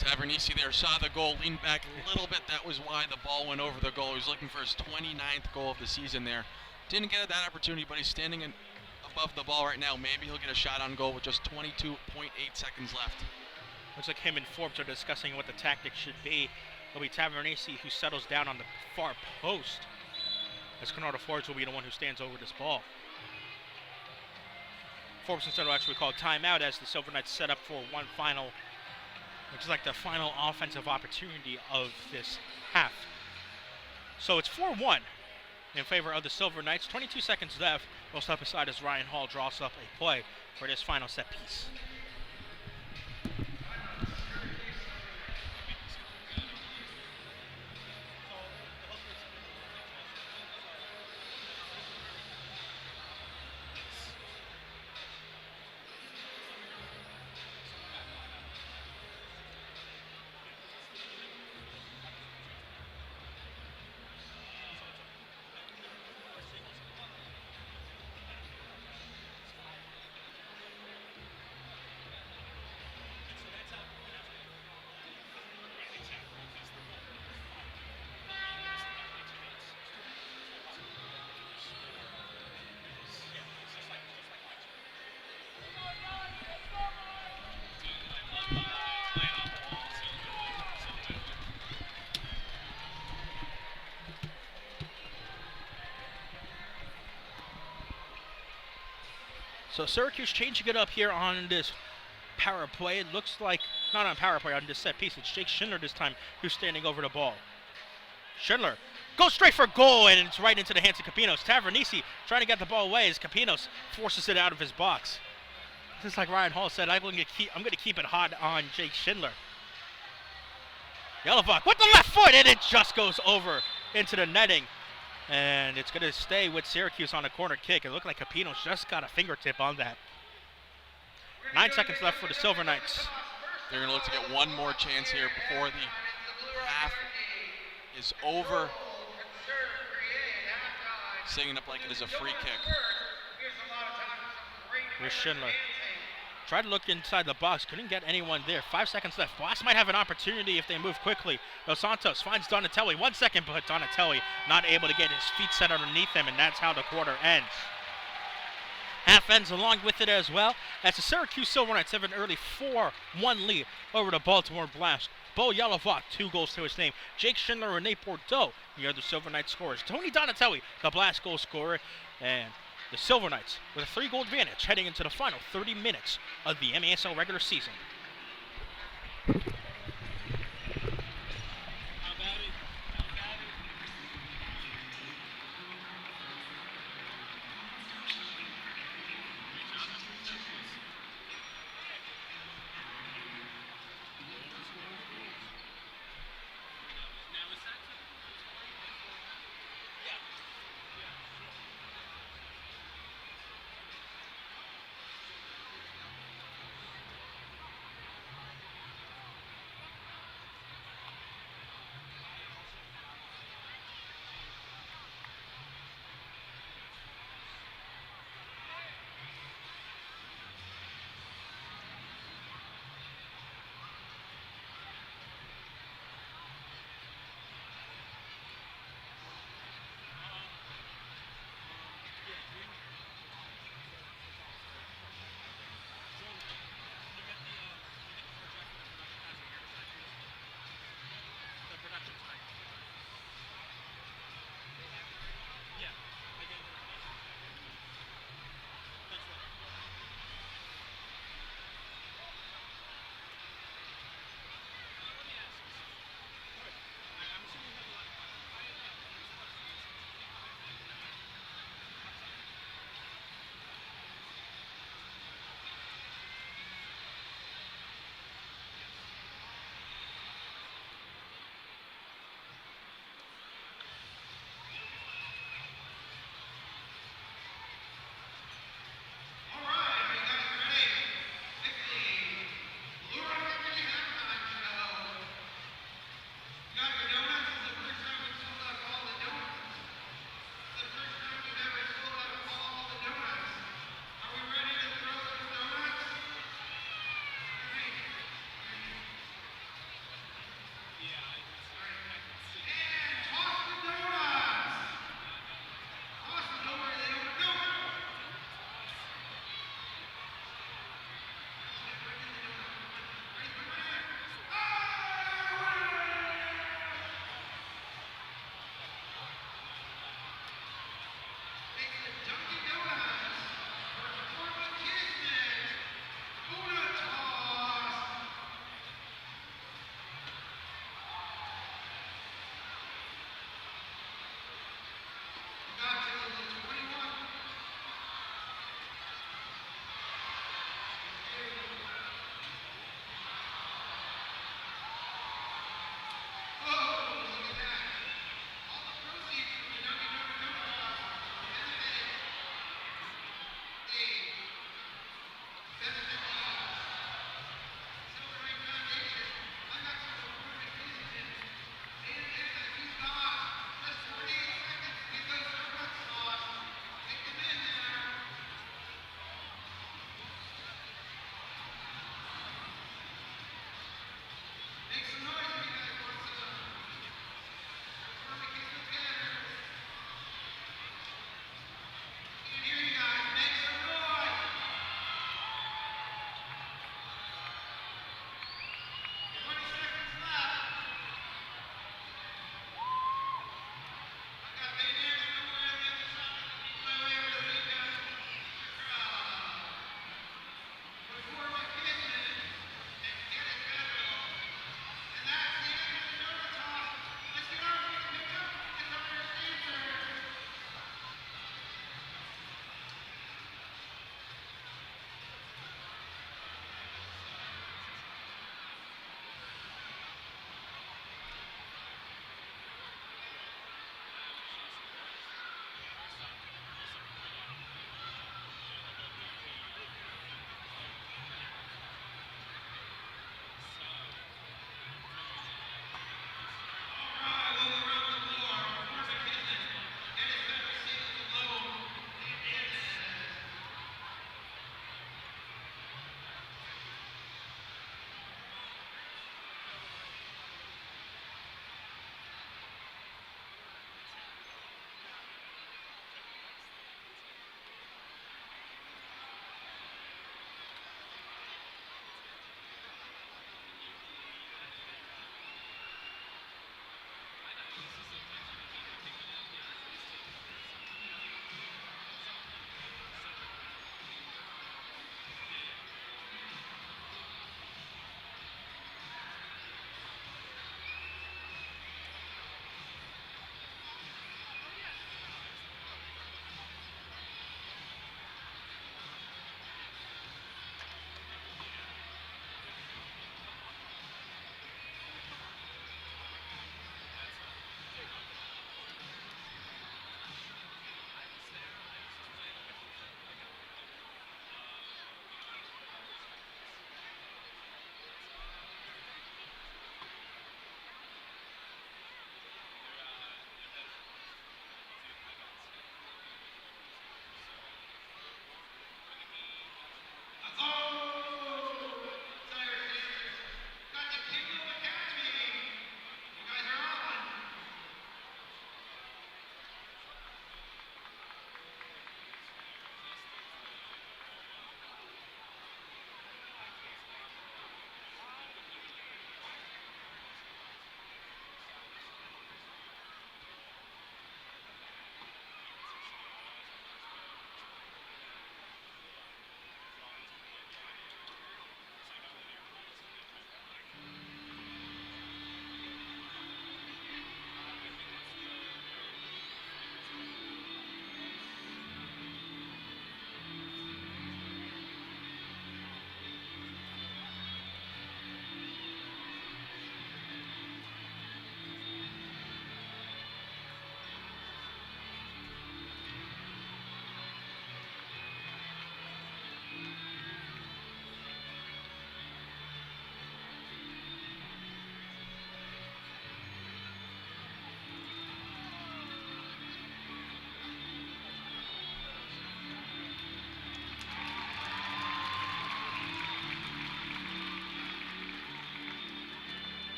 Tavernisi there saw the goal, leaned back a little bit. That was why the ball went over the goal. He was looking for his 29th goal of the season there. Didn't get that opportunity, but he's standing above the ball right now. Maybe he'll get a shot on goal with just 22.8 seconds left. Looks like him and Forbes are discussing what the tactics should be. It'll be Tavernisi who settles down on the far post, as Canardo Forbes will be the one who stands over this ball. Forbes instead will actually call timeout as the Silver Knights set up for one final, which is like the final offensive opportunity of this half. So it's 4-1 in favor of the Silver Knights. 22 seconds left. We'll step aside as Ryan Hall draws up a play for this final set piece. So Syracuse changing it up here on this power play. It looks like, not on power play, on this set piece. It's Jake Schindler this time who's standing over the ball. Schindler goes straight for goal, and it's right into the hands of Capinos. Tavernisi trying to get the ball away as Capinos forces it out of his box. Just like Ryan Hall said, I'm going to keep it hot on Jake Schindler. Yelovak with the left foot, and it just goes over into the netting. And it's going to stay with Syracuse on a corner kick. It looked like Capinos just got a fingertip on that. 9 seconds left for the Silver Knights. They're going to look to get one more chance here before the half is over. Setting it up like it is a free kick. Here's Schindler. Tried to look inside the box, couldn't get anyone there. 5 seconds left. Blast might have an opportunity if they move quickly. Dos Santos finds Donatelli. 1 second, but Donatelli not able to get his feet set underneath him, and that's how the quarter ends. Half ends along with it as well, as the Syracuse Silver Knights have an early 4-1 lead over the Baltimore Blast. Bo Yelovak, 2 goals to his name. Jake Schindler and Nate Bordeaux, the other Silver Knights scorers. Tony Donatelli, the Blast goal scorer, and the Silver Knights with a 3-goal advantage heading into the final 30 minutes of the MASL regular season. How about it? How about it?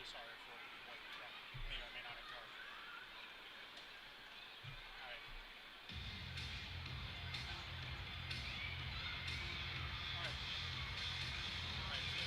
really sorry for what that may or may not have caused. All right. All right. All right. See ya.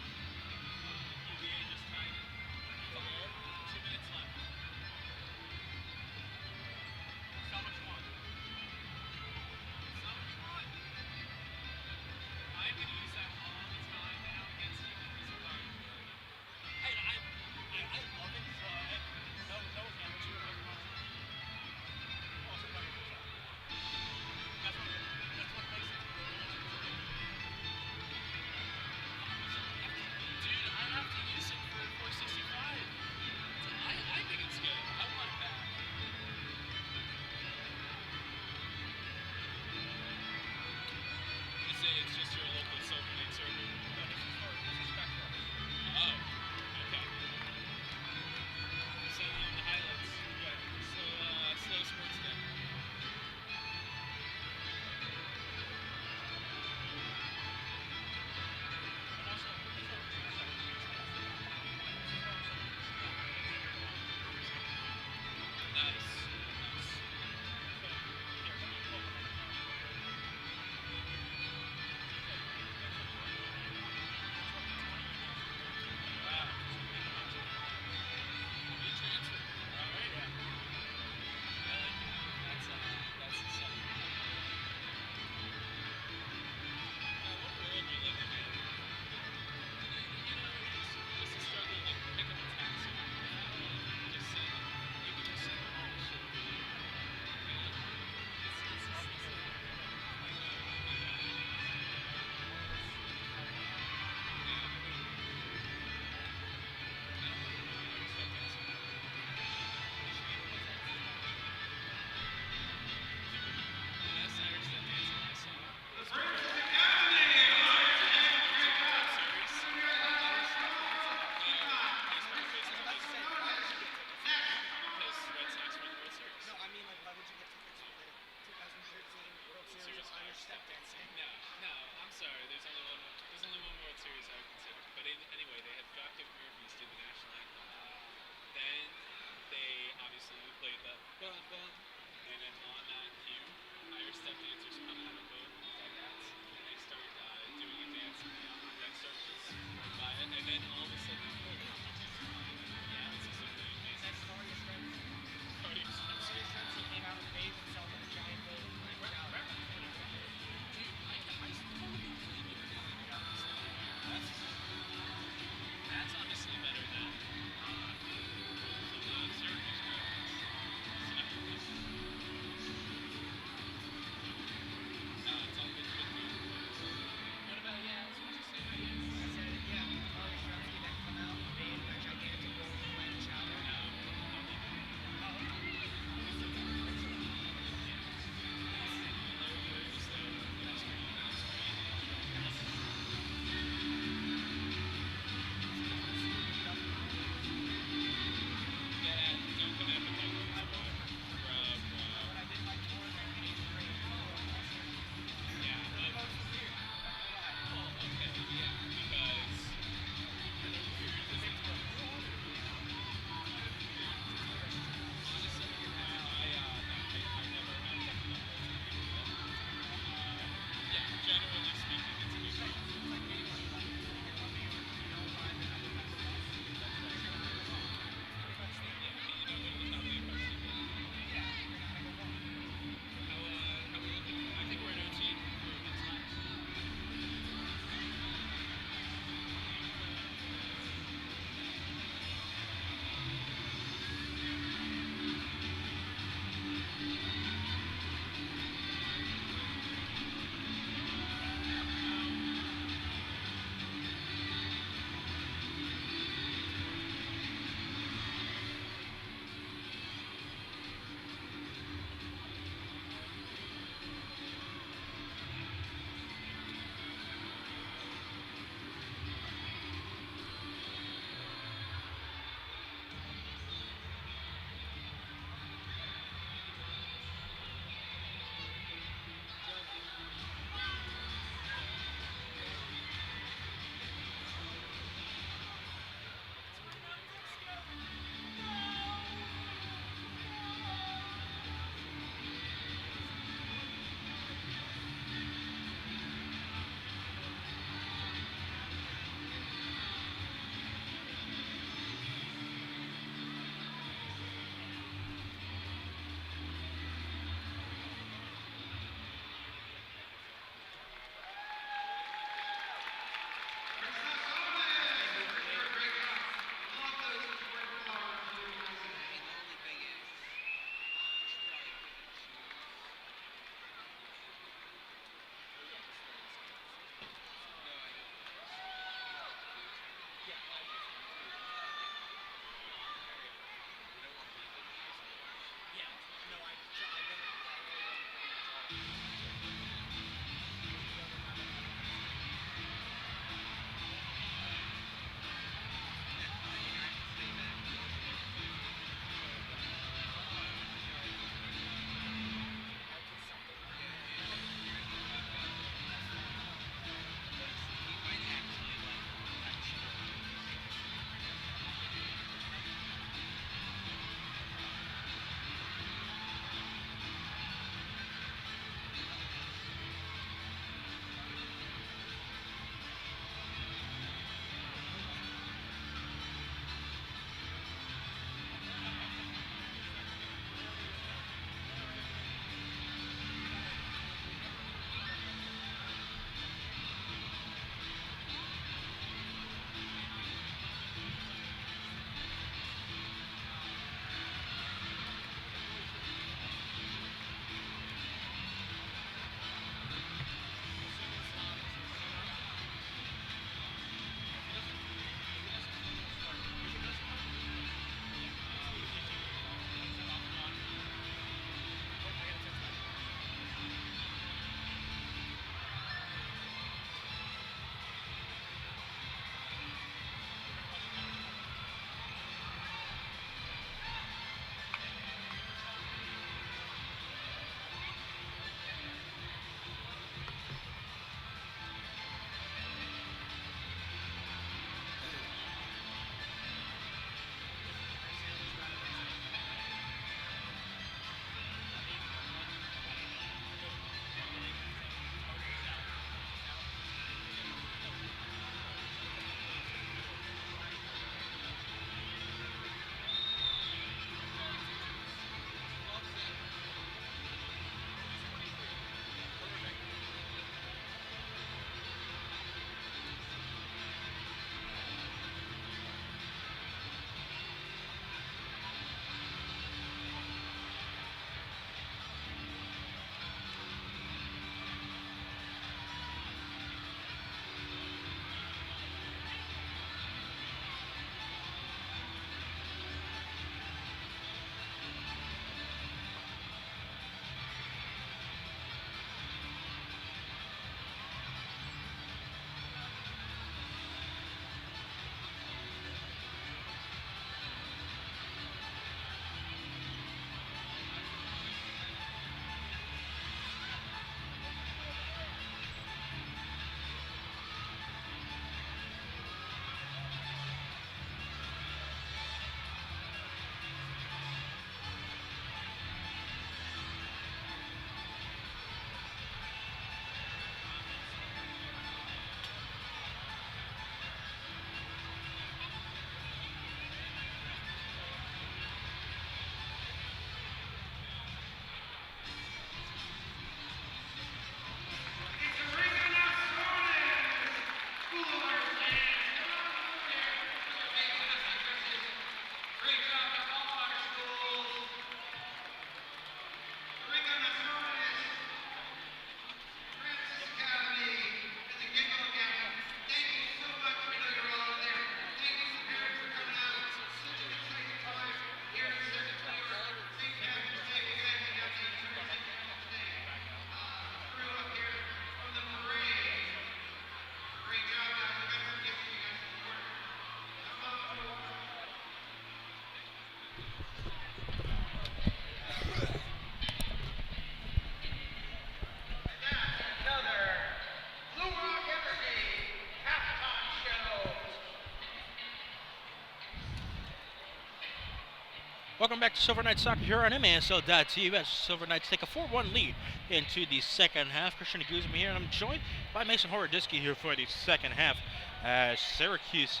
Welcome back to Silver Knights Soccer here on MASL.TV as Silver Knights take a 4-1 lead into the second half. Christian Guzman here, and I'm joined by Mason Horodisky here for the second half as Syracuse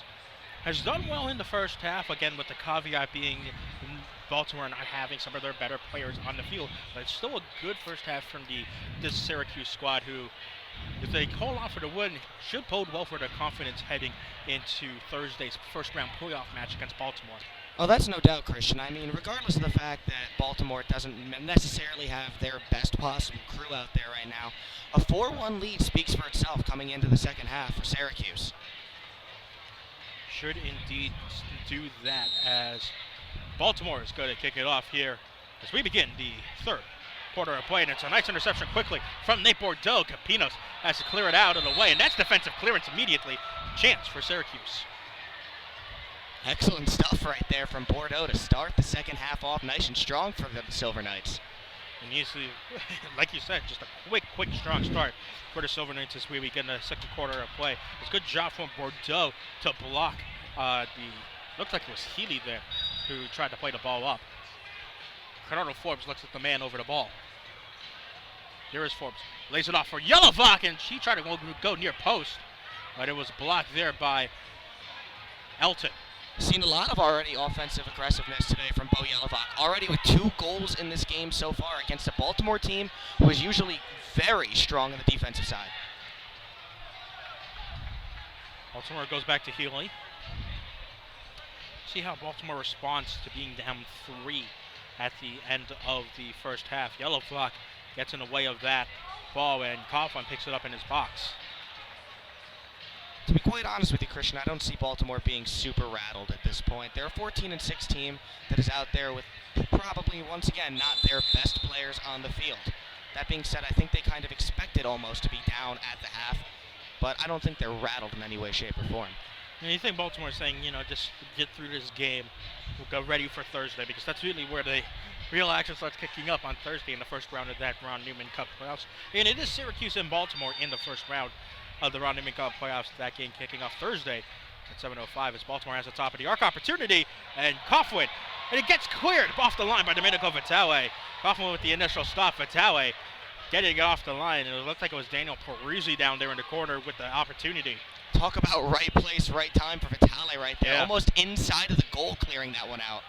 has done well in the first half, again with the caveat being Baltimore not having some of their better players on the field. But it's still a good first half from this Syracuse squad who, if they hold on for the win, should bode well for their confidence heading into Thursday's first round playoff match against Baltimore. Oh, that's no doubt, Christian. I mean, regardless of the fact that Baltimore doesn't necessarily have their best possible crew out there right now, a 4-1 lead speaks for itself coming into the second half for Syracuse. Should indeed do that as Baltimore is going to kick it off here as we begin the third quarter of play. And it's a nice interception quickly from Nate Bordeaux. Capinos has to clear it out of the way, and that's defensive clearance immediately. Chance for Syracuse. Excellent stuff right there from Bordeaux to start the second half off nice and strong for the Silver Knights. And usually, like you said, just a quick, strong start for the Silver Knights as we begin the second quarter of play. It's a good job from Bordeaux to block looked like it was Healy there who tried to play the ball up. Bernardo Forbes looks at the man over the ball. Here is Forbes. Lays it off for Yelovak, and she tried to go near post, but it was blocked there by Elton. Seen a lot of already offensive aggressiveness today from Bo Yelovak. Already with 2 goals in this game so far against a Baltimore team who is usually very strong on the defensive side. Baltimore goes back to Healy. See how Baltimore responds to being down 3 at the end of the first half. Yelovak gets in the way of that ball, and Coughlin picks it up in his box. To be quite honest with you, Christian, I don't see Baltimore being super rattled at this point. They're a 14-6 team that is out there with probably, once again, not their best players on the field. That being said, I think they kind of expected almost to be down at the half, but I don't think they're rattled in any way, shape, or form. And you think Baltimore is saying, just get through this game, we'll go ready for Thursday, because that's really where the real action starts kicking up on Thursday in the first round of that Ron Newman Cup playoffs. And it is Syracuse and Baltimore in the first round of the Ron Newman Cup playoffs. That game kicking off Thursday at 7:05 as Baltimore has the top of the arc opportunity, and Coughlin, and it gets cleared off the line by Domenico Vitale. Coughlin with the initial stop, Vitale getting it off the line, and it looked like it was Daniel Peruzzi down there in the corner with the opportunity. Talk about right place, right time for Vitale right there. Yeah. Almost inside of the goal, clearing that one out.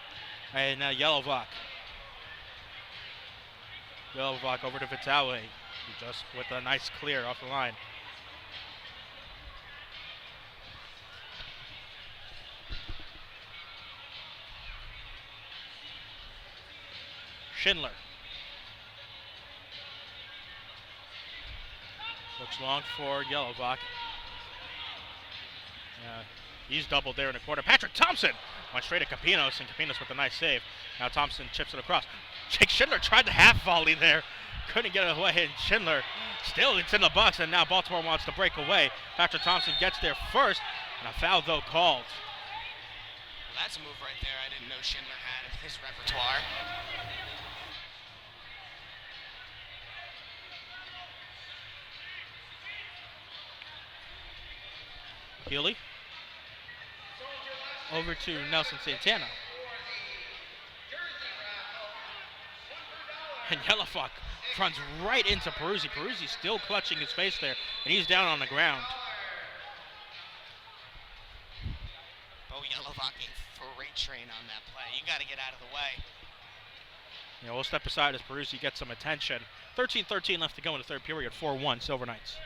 And Yelovak. Yelovak over to Vitale, just with a nice clear off the line. Schindler. Looks long for Yelovak. He's doubled there in the corner. Patrick Thompson went straight at Capinos, and Capinos with a nice save. Now Thompson chips it across. Jake Schindler tried the half volley there. Couldn't get it away, and Schindler still it's in the box, and now Baltimore wants to break away. Patrick Thompson gets there first, and a foul though called. Well, that's a move right there I didn't know Schindler had in his repertoire. Healy. Over to Nelson Santana. And Yelovak runs right into Peruzzi. Peruzzi still clutching his face there, and he's down on the ground. Bo Yelovak a freight train on that play. You got to get out of the way. We'll step aside as Peruzzi gets some attention. 13-13 left to go in the third period. 4-1 Silver Knights.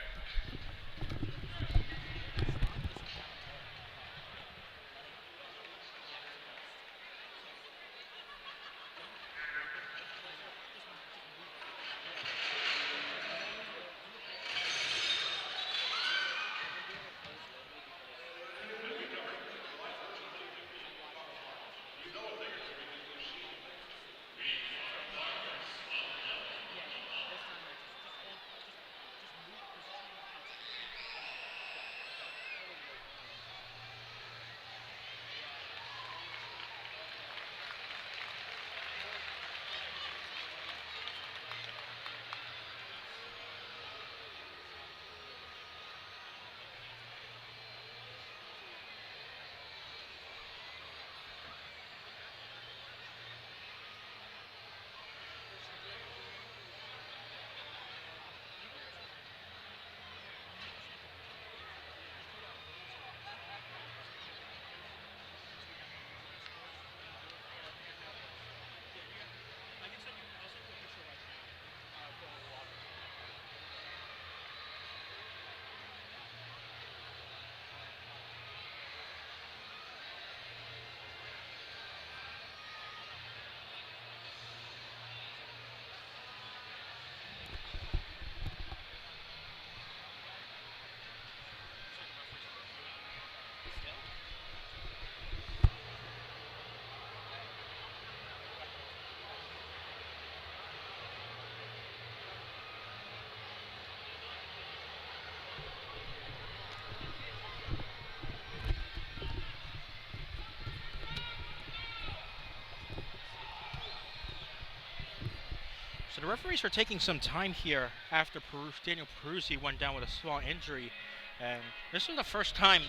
So the referees are taking some time here after Daniel Peruzzi went down with a small injury. And this is the first time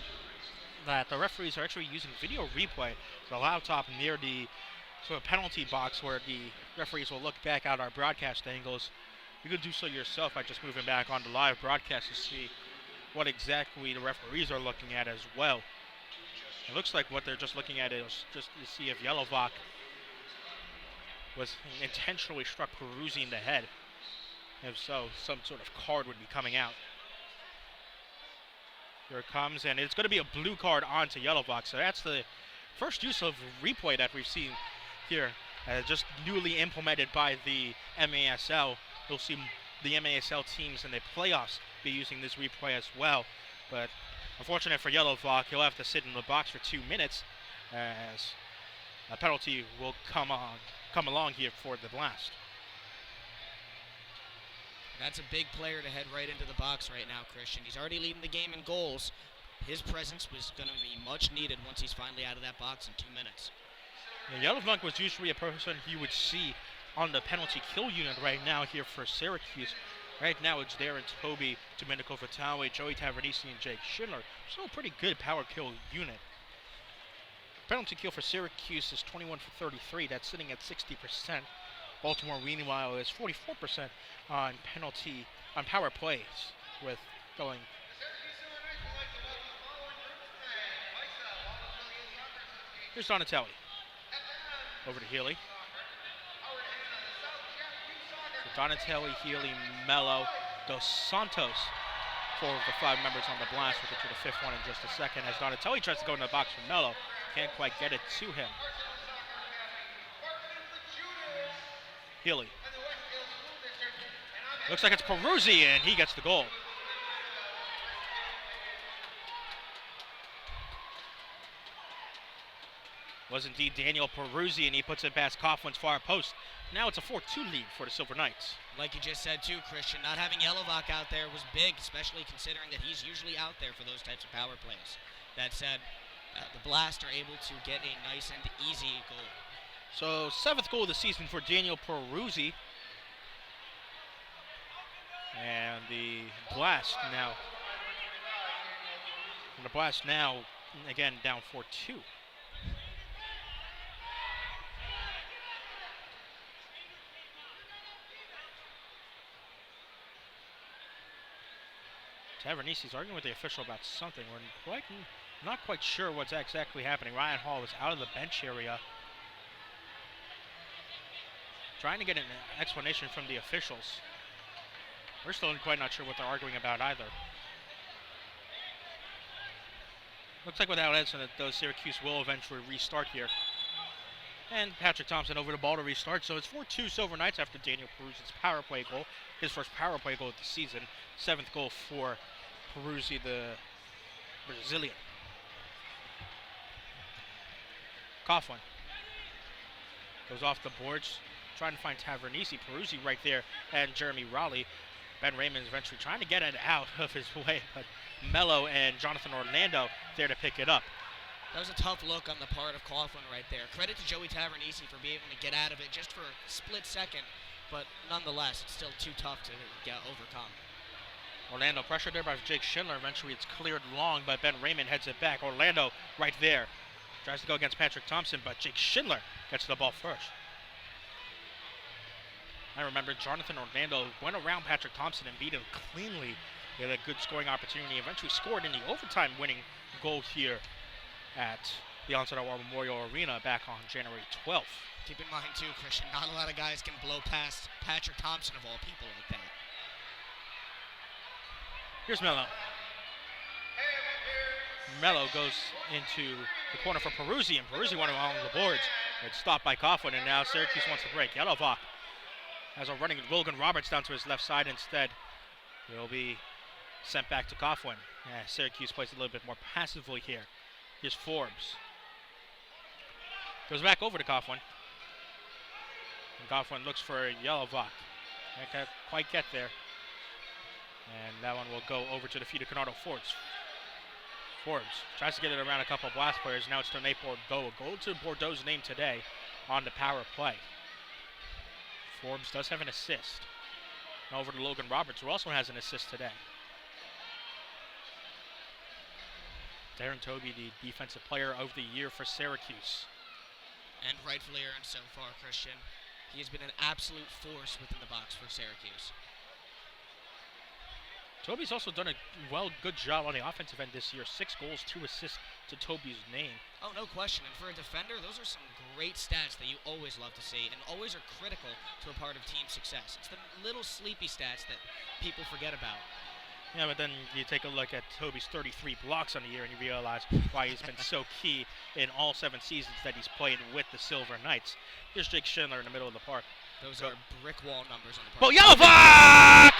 that the referees are actually using video replay, the laptop near the sort of penalty box where the referees will look back at our broadcast angles. You can do so yourself by just moving back on the live broadcast to see what exactly the referees are looking at as well. It looks like what they're just looking at is just to see if Yelovak was intentionally struck Peruzzi in the head. If so, some sort of card would be coming out. Here it comes, and it's going to be a blue card onto Yelovak. So that's the first use of replay that we've seen here, just newly implemented by the MASL. You'll see the MASL teams in the playoffs be using this replay as well. But unfortunate for Yelovak, he'll have to sit in the box for 2 minutes as a penalty will come along here for the Blast. That's a big player to head right into the box right now, Christian. He's already leading the game in goals. His presence was going to be much needed once he's finally out of that box in 2 minutes. Yelovak was usually a person you would see on the penalty kill unit right now here for Syracuse. Right now it's Darren Toby, Domenico Vitale, Joey Tavernisi, and Jake Schindler. Still a pretty good power kill unit. Penalty kill for Syracuse is 21 for 33. That's sitting at 60%. Baltimore, meanwhile, is 44% on power plays, with going. Here's Donatelli. Over to Healy. So Donatelli, Healy, Mello, Dos Santos, 4 of the 5 members on the Blast. We'll get to the 5th one in just a second as Donatelli tries to go in the box for Mello. Can't quite get it to him. Healy. Looks like it's Peruzzi, and he gets the goal. Was indeed Daniel Peruzzi, and he puts it past Coughlin's far post. Now it's a 4-2 lead for the Silver Knights. Like you just said too, Christian, not having Yelovak out there was big, especially considering that he's usually out there for those types of power plays. That said, the Blast are able to get a nice and easy goal. So 7th goal of the season for Daniel Peruzzi. And the Blast now, again, down 4-2. Tavernisi's arguing with the official about something. We're not quite sure what's exactly happening. Ryan Hall is out of the bench area, trying to get an explanation from the officials. We're still quite not sure what they're arguing about either. Looks like without Edson, though, Syracuse will eventually restart here. And Patrick Thompson over the ball to restart. So it's 4-2 Silver Knights after Daniel Peruzzi's power play goal. His first power play goal of the season. 7th goal for Peruzzi, the Brazilian. Coughlin goes off the boards, trying to find Tavernisi. Peruzzi right there, and Jeremy Raleigh. Ben Raymond's eventually trying to get it out of his way, but Mello and Jonathan Orlando there to pick it up. That was a tough look on the part of Coughlin right there. Credit to Joey Tavernisi for being able to get out of it just for a split second, but nonetheless, it's still too tough to overcome. Orlando pressured there by Jake Schindler. Eventually it's cleared long, but Ben Raymond heads it back. Orlando right there. Tries to go against Patrick Thompson, but Jake Schindler gets the ball first. I remember Jonathan Orlando went around Patrick Thompson and beat him cleanly. He had a good scoring opportunity. Eventually scored in the overtime winning goal here at the Onset War Memorial Arena back on January 12th. Keep in mind too, Christian, not a lot of guys can blow past Patrick Thompson of all people like that. Here's Mello. Mello goes into the corner for Peruzzi, and Peruzzi went along the boards. It's stopped by Coughlin, and now Syracuse wants to break. Yelovak has a running Logan Roberts down to his left side instead. He'll be sent back to Coughlin. Syracuse plays a little bit more passively here. Here's Forbes. Goes back over to Coughlin. And Coughlin looks for Yelovak. Can't quite get there. And that one will go over to the feet of Canardo Forbes. Forbes tries to get it around a couple of Blast players. Now it's to Nate Bordeaux. A goal to Bordeaux's name today on the power play. Forbes does have an assist. Now over to Logan Roberts, who also has an assist today. Darren Toby, the Defensive Player of the Year for Syracuse. And rightfully earned so far, Christian. He has been an absolute force within the box for Syracuse. Toby's also done a good job on the offensive end this year. 6 goals, 2 assists to Toby's name. Oh, no question. And for a defender, those are some great stats that you always love to see and always are critical to a part of team success. It's the little sleepy stats that people forget about. Yeah, but then you take a look at Toby's 33 blocks on the year and you realize why he's been so key in all 7 seasons that he's played with the Silver Knights. Here's Jake Schindler in the middle of the park. Those are brick wall numbers on the Bo park. Yellovac!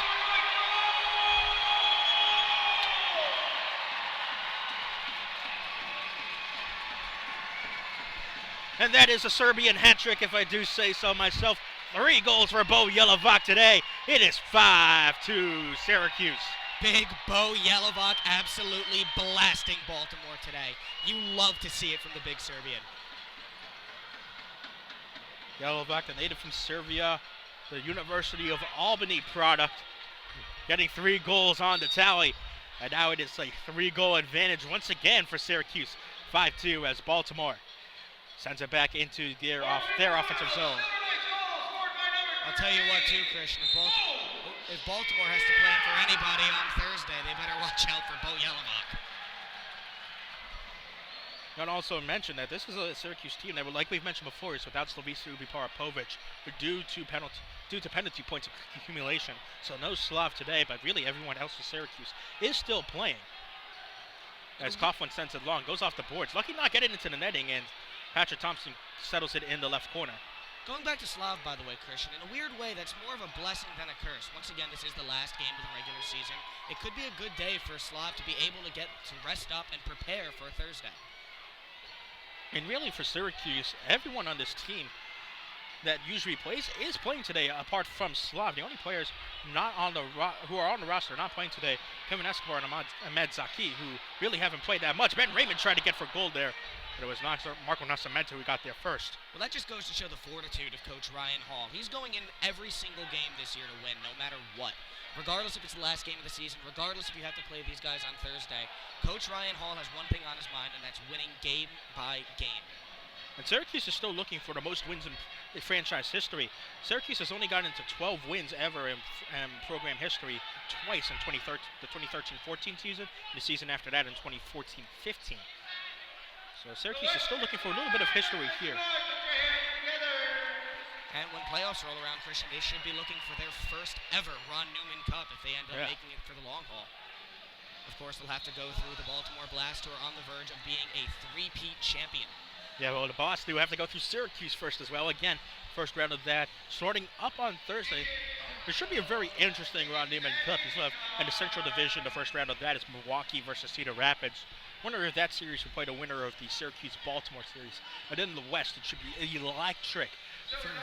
And that is a Serbian hat trick, if I do say so myself. 3 goals for Bo Yellovac today. It is 5-2 Syracuse. Big Bo Yellovac absolutely blasting Baltimore today. You love to see it from the big Serbian. Yellovac, the native from Serbia, the University of Albany product, getting 3 goals on the tally. And now it is a 3-goal advantage once again for Syracuse. 5-2 as Baltimore sends it back into their offensive zone. I'll tell you what, too, Christian. If Baltimore has to plan for anybody on Thursday, they better watch out for Bo Yellovac. I'd also mention that this is a Syracuse team that, like we've mentioned before, is without Slavica Ubiparapovic due to penalty points accumulation. So no Slav today, but really everyone else for Syracuse is still playing. As Coughlin sends it long, goes off the boards. Lucky not getting into the netting, and Patrick Thompson settles it in the left corner. Going back to Slav, by the way, Christian, in a weird way, that's more of a blessing than a curse. Once again, this is the last game of the regular season. It could be a good day for Slav to be able to get to rest up and prepare for Thursday. And really for Syracuse, everyone on this team that usually plays is playing today, apart from Slav. The only players not on the who are on the roster not playing today, Kevin Escobar and Ahmed Zaki, who really haven't played that much. Ben Raymond tried to get for goal there, but it was Marco Nascimento who got there first. Well, that just goes to show the fortitude of Coach Ryan Hall. He's going in every single game this year to win, no matter what. Regardless if it's the last game of the season, regardless if you have to play these guys on Thursday, Coach Ryan Hall has one thing on his mind, and that's winning game by game. And Syracuse is still looking for the most wins in franchise history. Syracuse has only gotten to 12 wins ever in program history, twice in the 2013-14 season, and the season after that in 2014-15. So Syracuse is still looking for a little bit of history here. And when playoffs roll around, Christian, they should be looking for their first ever Ron Newman Cup if they end up making it for the long haul. Of course, they'll have to go through the Baltimore Blast, who are on the verge of being a 3-peat champion. Yeah, well, the Boss do have to go through Syracuse first as well. Again, first round of that. Starting up on Thursday, there should be a very interesting Ron Newman Cup. You still have in the Central Division, the first round of that is Milwaukee versus Cedar Rapids. Wonder if that series will play the winner of the Syracuse-Baltimore series. And then in the West, it should be electric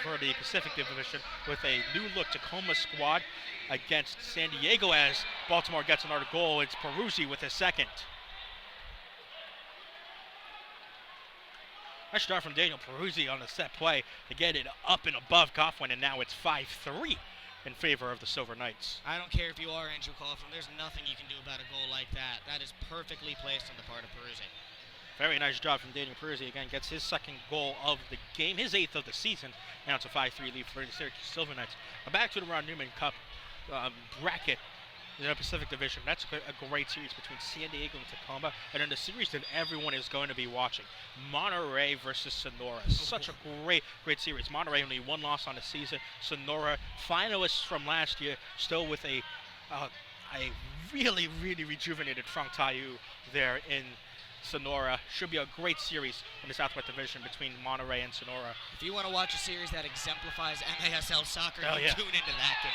for the Pacific Division with a new-look Tacoma squad against San Diego as Baltimore gets another goal. It's Peruzzi with his second. Nice start from Daniel Peruzzi on the set play to get it up and above Coughlin, and now it's 5-3 in favor of the Silver Knights. I don't care if you are Andrew Coughlin. There's nothing you can do about a goal like that. That is perfectly placed on the part of Peruzzi. Very nice job from Daniel Peruzzi. Again, gets his second goal of the game, his 8th of the season. Now it's a 5-3 lead for the Syracuse Silver Knights. Back to the Ron Newman Cup bracket in the Pacific Division. That's a great series between San Diego and Tacoma. And then the series that everyone is going to be watching, Monterey versus Sonora. Such a great series. Monterey only 1 loss on the season. Sonora, finalists from last year, still with a really rejuvenated Frank Taillou there in Sonora. Should be a great series in the Southwest Division between Monterey and Sonora. If you want to watch a series that exemplifies MASL soccer, tune into that game.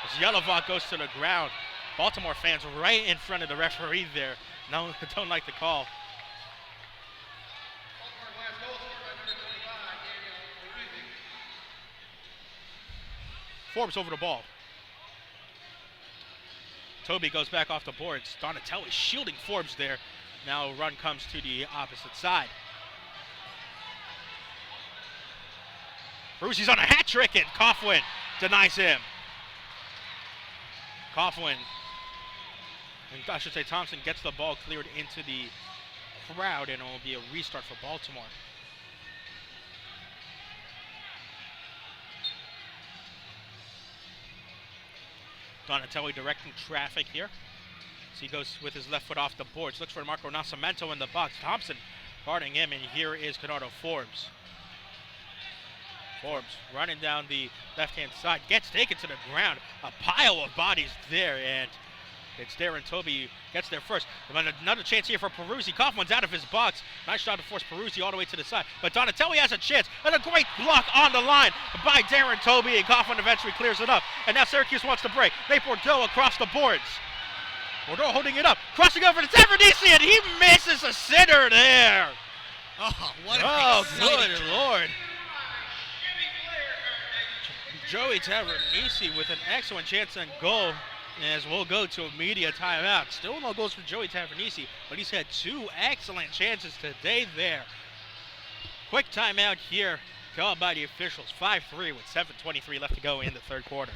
As Yellovac goes to the ground, Baltimore fans right in front of the referee there. No, don't like the call. Forbes over the ball. Toby goes back off the boards. Donatelli shielding Forbes there. Now a run comes to the opposite side. Peruzzi's on a hat trick, and Coughlin denies him. Coughlin, and I should say Thompson, gets the ball cleared into the crowd, and it will be a restart for Baltimore. Donatelli directing traffic here. So he goes with his left foot off the boards. Looks for Marco Nascimento in the box. Thompson guarding him, and here is Canardo Forbes. Forbes running down the left-hand side. Gets taken to the ground. A pile of bodies there, and it's Darren Toby gets there first. Another chance here for Peruzzi. Coughlин's out of his box. Nice shot to force Peruzzi all the way to the side. But Donatelli has a chance, and a great block on the line by Darren Toby, and Coughlin eventually clears it up. And now Syracuse wants to break. Nate Bordeaux across the boards. Bordeaux holding it up, crossing over to Tavernisi, and he misses a sitter there. Oh, what Oh, exciting good Lord. Joey Tavernisi with an excellent chance on goal, as we'll go to a media timeout. Still no goals for Joey Tavernisi, but he's had two excellent chances today there. Quick timeout here, called by the officials. 5-3 with 7:23 left to go in the third quarter.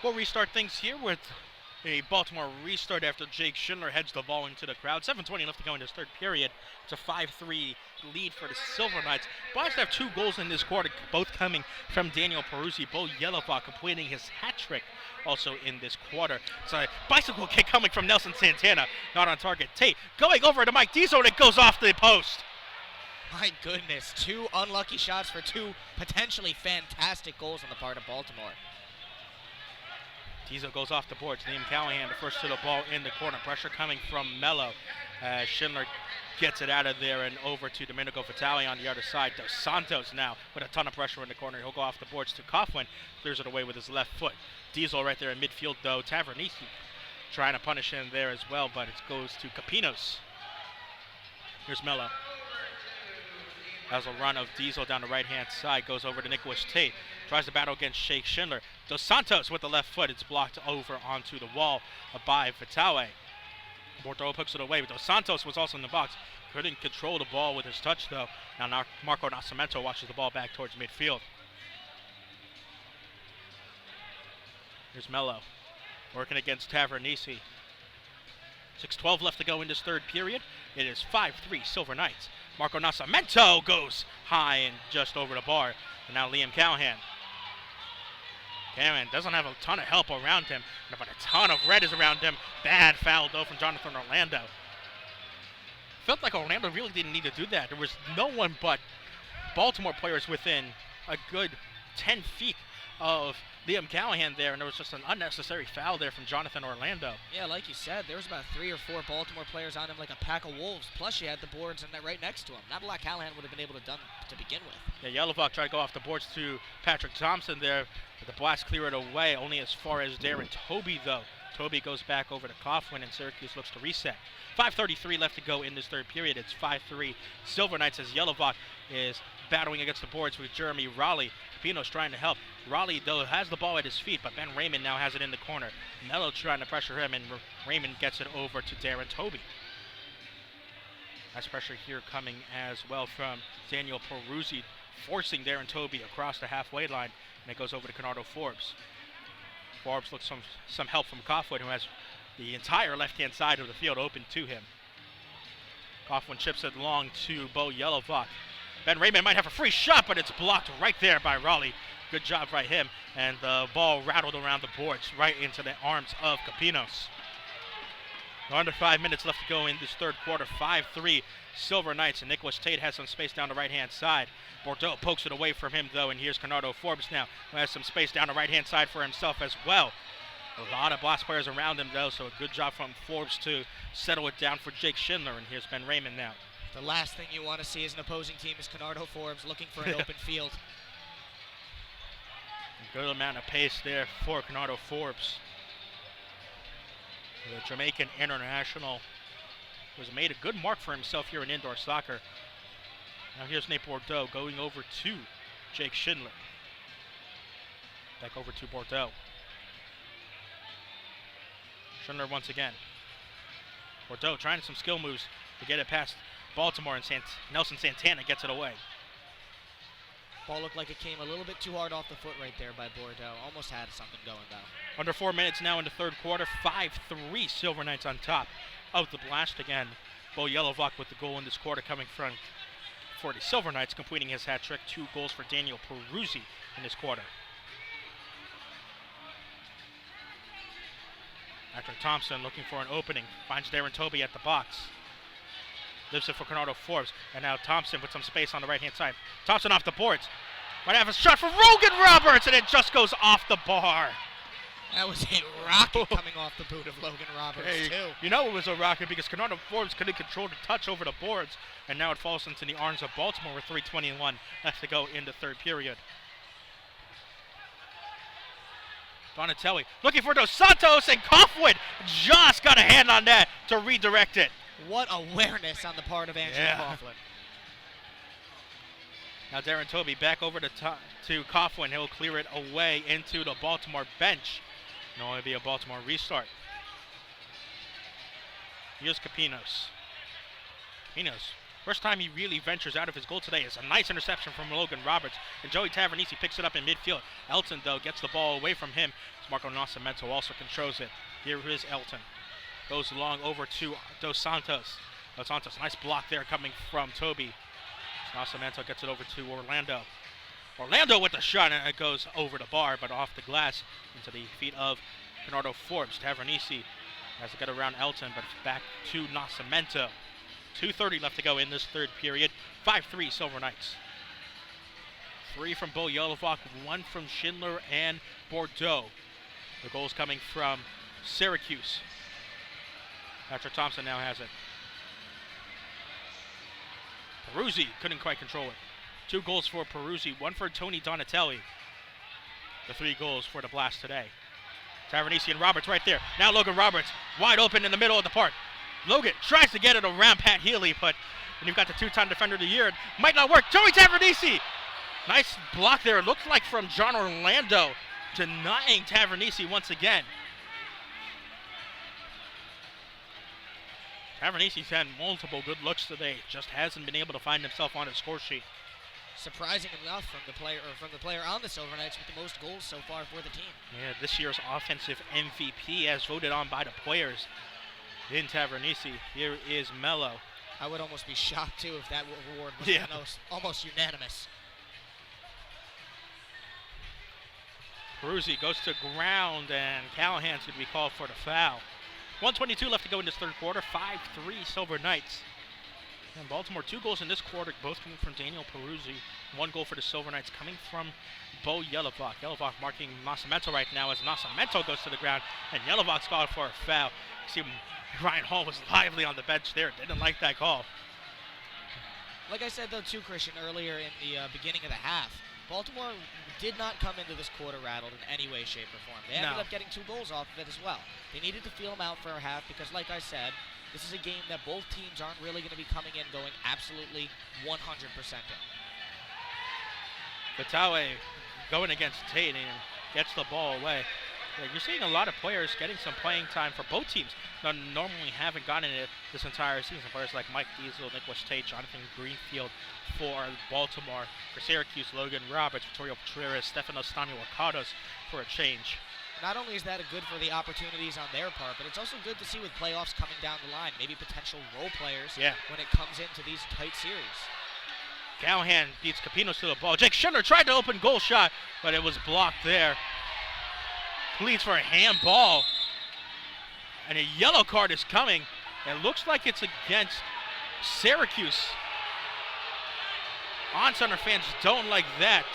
We'll restart things here with a Baltimore restart after Jake Schindler heads the ball into the crowd. 7:20 left to go in this third period. It's a 5-3 lead for the Silver Knights. Blacks have 2 goals in this quarter, both coming from Daniel Peruzzi. Bo Yellowbach completing his hat trick also in this quarter. It's a bicycle kick coming from Nelson Santana. Not on target. Tate going over to Mike Diesel, and it goes off the post. My goodness, 2 unlucky shots for 2 potentially fantastic goals on the part of Baltimore. Diesel goes off the boards. Liam Callahan, the first to the ball in the corner. Pressure coming from Mello. Schindler gets it out of there and over to Domenico Vitale on the other side. Dos Santos now with a ton of pressure in the corner. He'll go off the boards to Coughlin. Clears it away with his left foot. Diesel right there in midfield, though. Tavernisi trying to punish him there as well, but it goes to Capinos. Here's Mello. Has a run of Diesel down the right-hand side. Goes over to Nicholas Tate. Tries to battle against Jake Schindler. Dos Santos with the left foot. It's blocked over onto the wall by Vitale. Bordeaux hooks it away, but Dos Santos was also in the box. Couldn't control the ball with his touch, though. Now Marco Nascimento watches the ball back towards midfield. Here's Mello working against Tavernisi. 6:12 left to go in this third period. It is 5-3 Silver Knights. Marco Nascimento goes high and just over the bar. And now Liam Callahan. Callahan doesn't have a ton of help around him, but a ton of red is around him. Bad foul, though, from Jonathan Orlando. Felt like Orlando really didn't need to do that. There was no one but Baltimore players within a good 10 feet of Liam Callahan there, and there was just an unnecessary foul there from Jonathan Orlando. Yeah, like you said, there was about 3 or 4 Baltimore players on him like a pack of wolves. Plus, you had the boards and that right next to him. Not a lot Callahan would have been able to done to begin with. Yeah, Yellowbach tried to go off the boards to Patrick Thompson there, but the Blacks clear it away, only as far as Darren Toby, though. Toby goes back over to Coughlin, and Syracuse looks to reset. 5:33 left to go in this third period. It's 5-3 Silver Knights as Yellowbach is battling against the boards with Jeremy Raleigh. Capino's trying to help. Raleigh, though, has the ball at his feet, but Ben Raymond now has it in the corner. Mello trying to pressure him, and Raymond gets it over to Darren Toby. Nice pressure here coming as well from Daniel Peruzzi, forcing Darren Toby across the halfway line, and it goes over to Canardo Forbes. Forbes looks some help from Coughlin, who has the entire left-hand side of the field open to him. Coughlin chips it long to Bo Yelovak. Ben Raymond might have a free shot, but it's blocked right there by Raleigh. Good job by him, and the ball rattled around the boards right into the arms of Capinos. Under 5 minutes left to go in this third quarter. 5-3 Silver Knights, and Nicholas Tate has some space down the right-hand side. Bordeaux pokes it away from him, though, and here's Canardo Forbes now, who has some space down the right-hand side for himself as well. A lot of Blast players around him, though, so a good job from Forbes to settle it down for Jake Schindler, and here's Ben Raymond now. The last thing you want to see as an opposing team is Canardo Forbes looking for an open field. A good amount of pace there for Canardo Forbes. The Jamaican international has made a good mark for himself here in indoor soccer. Now here's Nate Bordeaux going over to Jake Schindler. Back over to Bordeaux. Schindler once again. Bordeaux trying some skill moves to get it past Baltimore, and Nelson Santana gets it away. Ball looked like it came a little bit too hard off the foot right there by Bordeaux. Almost had something going, though. Under 4 minutes now in the third quarter. 5-3 Silver Knights on top of the Blast again. Bo Yelovak with the goal in this quarter coming from for the Silver Knights, completing his hat trick. 2 goals for Daniel Peruzzi in this quarter. After Thompson looking for an opening, finds Darren Toby at the box. Lifts it for Canardo Forbes, and now Thompson with some space on the right-hand side. Thompson off the boards. Might have a shot for Rogan Roberts, and it just goes off the bar. That was a rocket coming off the boot of Logan Roberts, Hey, too. you know it was a rocket because Canardo Forbes couldn't control the touch over the boards, and now it falls into the arms of Baltimore with 3:21 left to go in the third period. Donatelli looking for Dos Santos, and Coughlin just got a hand on that to redirect it. What awareness on the part of Angelo Coughlin. Now Darren Toby back over to Coughlin. He'll clear it away into the Baltimore bench. It'll only be a Baltimore restart. Here's Capinos. Capinos, first time he really ventures out of his goal today, is a nice interception from Logan Roberts. And Joey Tavernisi picks it up in midfield. Elton, though, gets the ball away from him. Marco Nascimento also controls it. Here is Elton. Goes long over to Dos Santos. Dos Santos, nice block there coming from Toby. Nascimento gets it over to Orlando. Orlando with the shot, and it goes over the bar, but off the glass into the feet of Canardo Forbes. Tavernisi has to get around Elton, but back to Nascimento. 2:30 left to go in this third period. 5-3 Silver Knights. 3 from Bo Yelovak, 1 from Schindler and Bordeaux. The goals coming from Syracuse. Patrick Thompson now has it. Peruzzi couldn't quite control it. 2 goals for Peruzzi, 1 for Tony Donatelli. The 3 goals for the Blast today. Tavernisi and Roberts right there. Now Logan Roberts wide open in the middle of the park. Logan tries to get it around Pat Healy, but when you've got the 2-time defender of the year, it might not work. Joey Tavernisi! Nice block there. It looked like from John Orlando, denying Tavernisi once again. Tavernisi's had multiple good looks today, just hasn't been able to find himself on his score sheet. Surprising enough from the player on the Silver Knights with the most goals so far for the team. Yeah, this year's offensive MVP as voted on by the players in Tavernisi. Here is Mello. I would almost be shocked too if that award was almost unanimous. Peruzzi goes to ground, and Callahan's going to be called for the foul. 1:22 left to go in this third quarter. 5-3 Silver Knights. And Baltimore 2 goals in this quarter, both coming from Daniel Peruzzi. 1 goal for the Silver Knights coming from Bo Yelovak. Yelovak marking Nascimento right now as Nascimento goes to the ground, and Yelovak's called for a foul. You see, Ryan Hall was lively on the bench there. Didn't like that call. Like I said, though, too, Christian, earlier in the beginning of the half, Baltimore did not come into this quarter rattled in any way, shape, or form. They ended up getting 2 goals off of it as well. They needed to feel them out for a half because, like I said, this is a game that both teams aren't really going to be coming in going absolutely 100% in. Vitawe going against Tate and gets the ball away. Yeah, you're seeing a lot of players getting some playing time for both teams that normally haven't gotten it this entire season. Players like Mike Diesel, Nicholas Tate, Jonathan Greenfield for Baltimore, for Syracuse, Logan Roberts, Vittorio Contreras, Stefano Staniwakados for a change. Not only is that good for the opportunities on their part, but it's also good to see with playoffs coming down the line, maybe potential role players when it comes into these tight series. Callahan beats Capinos to the ball. Jake Schindler tried to open goal shot, but it was blocked there. Pleads for a handball. And a yellow card is coming. It looks like it's against Syracuse. On-center fans don't like that.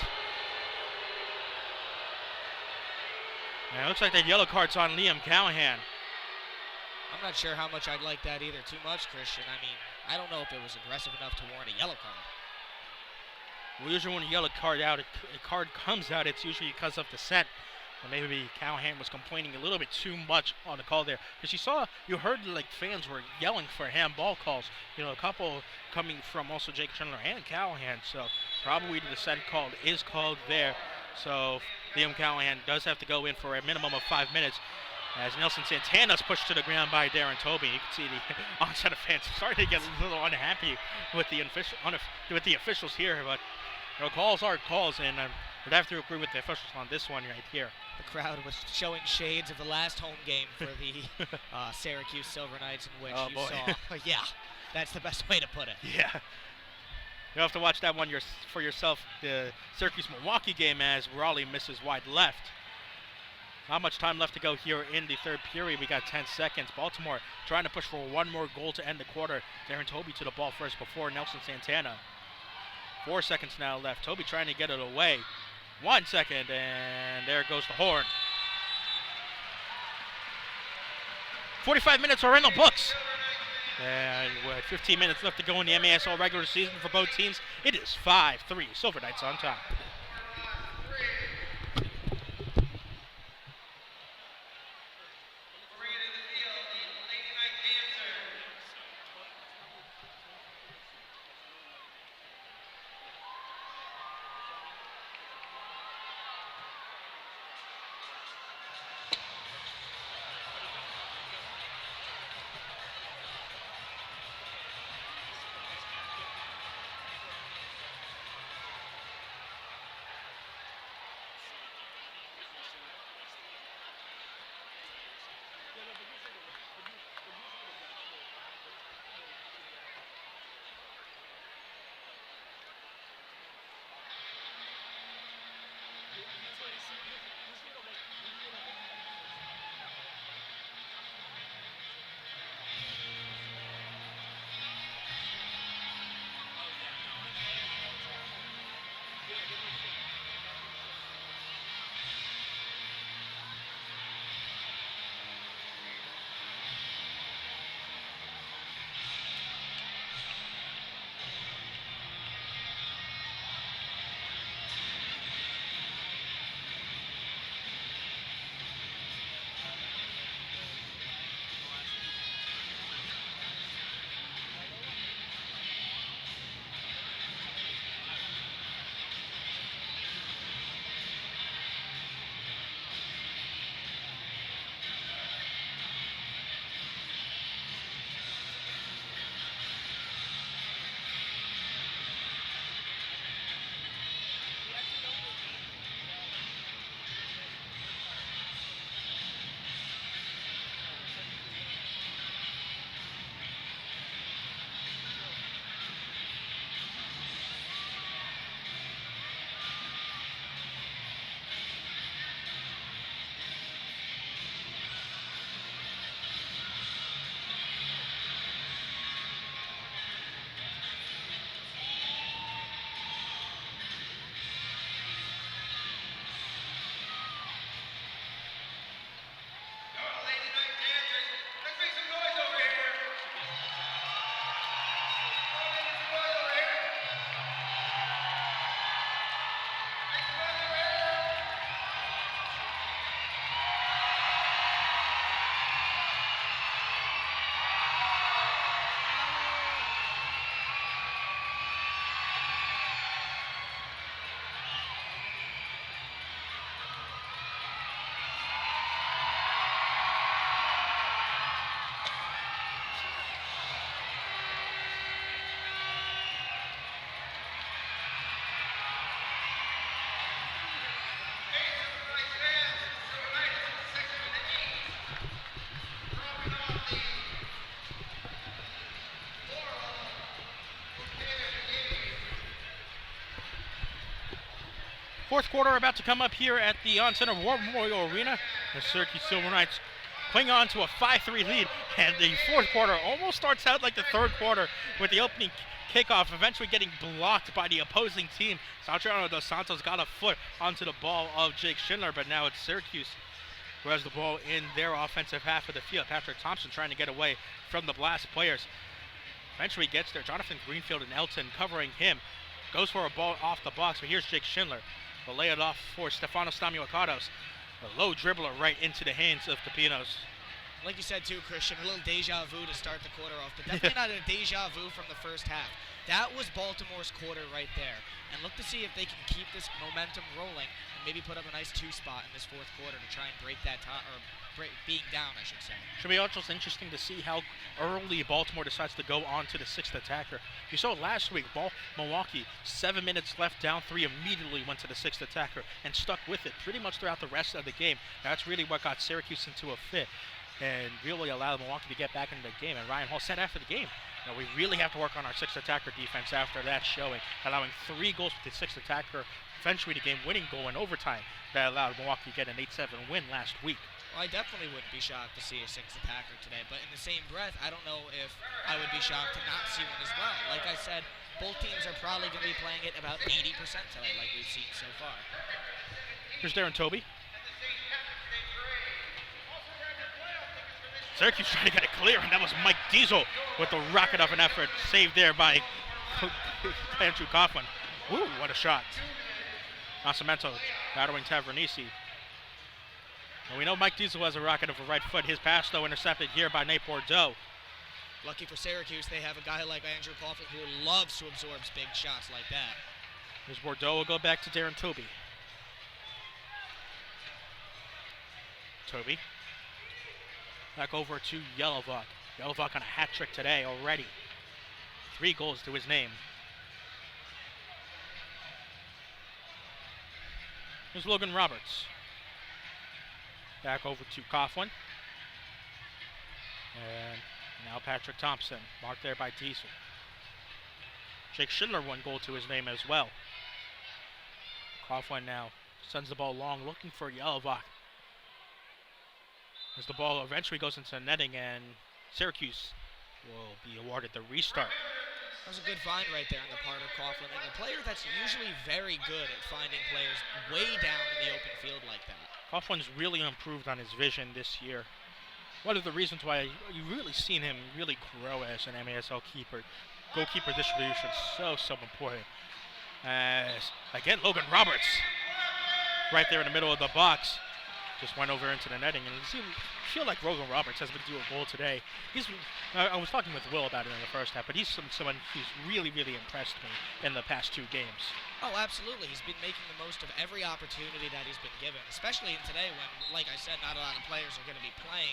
And it looks like that yellow card's on Liam Callahan. I'm not sure how much I'd like that either. Too much, Christian. I mean, I don't know if it was aggressive enough to warrant a yellow card. Well, usually when a yellow card comes out, it's usually because of dissent. And maybe Callahan was complaining a little bit too much on the call there. Because you heard like fans were yelling for handball calls. You know, a couple coming from also Jake Schindler and Callahan. So probably the dissent call is called there. So Liam Callahan does have to go in for a minimum of 5 minutes. As Nelson Santana's pushed to the ground by Darren Tobey. You can see the on-center fans starting to get a little unhappy with the officials here. But you know, calls are calls, and I'd have to agree with the officials on this one right here. The crowd was showing shades of the last home game for the Syracuse Silver Knights, in which you saw. Yeah, that's the best way to put it. Yeah. You'll have to watch that one for yourself. The Syracuse-Milwaukee game as Raleigh misses wide left. Not much time left to go here in the third period. We got 10 seconds. Baltimore trying to push for one more goal to end the quarter. Darren Tobey to the ball first before Nelson Santana. 4 seconds now left. Tobey trying to get it away. 1 second, and there goes the horn. 45 minutes are in the books. And with 15 minutes left to go in the MASL regular season for both teams, it is 5-3. Silver Knights on top. Fourth quarter about to come up here at the on-center War Memorial Arena. The Syracuse Silver Knights cling on to a 5-3 lead, and the fourth quarter almost starts out like the third quarter with the opening kickoff eventually getting blocked by the opposing team. Santiago dos Santos got a foot onto the ball of Jake Schindler, but now it's Syracuse who has the ball in their offensive half of the field. Patrick Thompson trying to get away from the Blast players. Eventually gets there. Jonathan Greenfield and Elton covering him. Goes for a ball off the box, but here's Jake Schindler. Will lay it off for Stefano Stamiokados. A low dribbler right into the hands of Capinos. Like you said too, Christian, a little deja vu to start the quarter off, but definitely not a deja vu from the first half. That was Baltimore's quarter right there. And look to see if they can keep this momentum rolling and maybe put up a nice 2-spot in this fourth quarter to try and break that tie, or being down, I should say. Should be also interesting to see how early Baltimore decides to go on to the sixth attacker. You saw last week, Milwaukee, 7 minutes left down 3, immediately went to the sixth attacker and stuck with it pretty much throughout the rest of the game. That's really what got Syracuse into a fit and really allowed Milwaukee to get back into the game. And Ryan Hall said after the game, we really have to work on our sixth attacker defense after that showing, allowing 3 goals with the sixth attacker, eventually the game-winning goal in overtime that allowed Milwaukee to get an 8-7 win last week. Well, I definitely wouldn't be shocked to see a sixth attacker today, but in the same breath, I don't know if I would be shocked to not see one as well. Like I said, both teams are probably going to be playing it about 80% today, like we've seen so far. Here's Darren Toby. Syracuse trying to get it clear, and that was Mike Diesel with the rocket of an effort. Saved there by Andrew Coughlin. Ooh, what a shot. Nascimento battling Tavernisi. And we know Mike Diesel has a rocket of a right foot. His pass, though, intercepted here by Nate Bordeaux. Lucky for Syracuse, they have a guy like Andrew Coughlin who loves to absorb big shots like that. Here's Bordeaux. Will go back to Darren Toby. Toby. Back over to Yelovak. Yelovak on a hat trick today already. 3 goals to his name. Here's Logan Roberts. Back over to Coughlin. And now Patrick Thompson, marked there by Diesel. Jake Schindler 1 goal to his name as well. Coughlin now sends the ball long, looking for Yelovak. As the ball eventually goes into the netting, and Syracuse will be awarded the restart. That was a good find right there on the part of Coughlin, and a player that's usually very good at finding players way down in the open field like that. Coughlin's really improved on his vision this year. One of the reasons why you've really seen him really grow as an MASL keeper. Goalkeeper distribution, so important. As, again, Logan Roberts, right there in the middle of the box, just went over into the netting. And you feel like Logan Roberts has been doing a goal today. I was talking with Will about it in the first half, but he's someone who's really impressed me in the past 2 games. Oh, absolutely. He's been making the most of every opportunity that he's been given, especially in today when, like I said, not a lot of players are going to be playing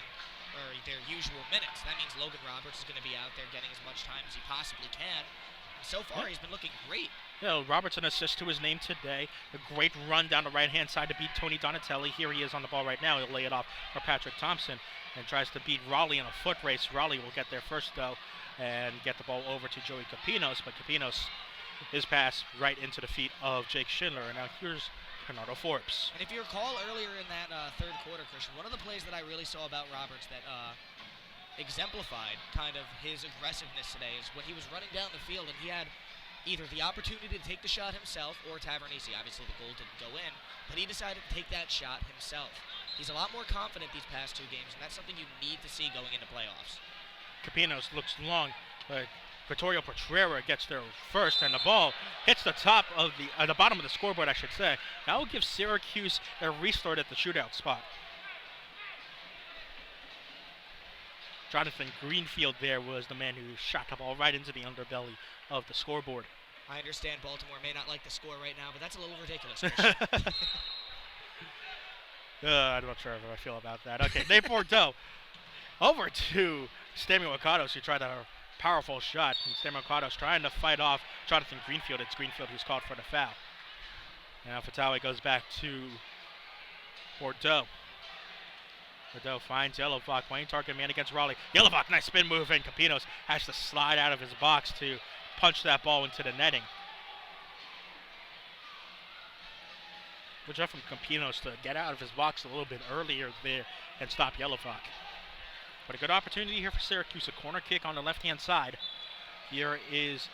or their usual minutes. That means Logan Roberts is going to be out there getting as much time as he possibly can. And so far, he's been looking great. Roberts an assist to his name today. A great run down the right-hand side to beat Tony Donatelli. Here he is on the ball right now. He'll lay it off for Patrick Thompson and tries to beat Raleigh in a foot race. Raleigh will get there first, though, and get the ball over to Joey Capinos. But Capinos, his pass right into the feet of Jake Schindler. And now here's Bernardo Forbes. And if you recall earlier in that third quarter, Christian, one of the plays that I really saw about Roberts that exemplified kind of his aggressiveness today is when he was running down the field and he had either the opportunity to take the shot himself or Tavernisi. Obviously the goal didn't go in, but he decided to take that shot himself. He's a lot more confident these past 2 games, and that's something you need to see going into playoffs. Capinos looks long, but Vittorio Petrera gets there first, and the ball hits the top of the bottom of the scoreboard, I should say. That will give Syracuse a restart at the shootout spot. Jonathan Greenfield there was the man who shot the ball right into the underbelly of the scoreboard. I understand Baltimore may not like the score right now, but that's a little ridiculous. I'm not sure how I feel about that. Okay, Nate Bordeaux over to Stamiokados, who tried a powerful shot. And Stamiokados trying to fight off Jonathan Greenfield. It's Greenfield who's called for the foul. Now Fatale goes back to Bordeaux. Bordeaux finds Yelovak, playing target man against Raleigh. Yelovak, nice spin move, and Capinos has to slide out of his box to punch that ball into the netting. Good job from Campinos to get out of his box a little bit earlier there and stop Yellowfock. But a good opportunity here for Syracuse. A corner kick on the left-hand side. Here is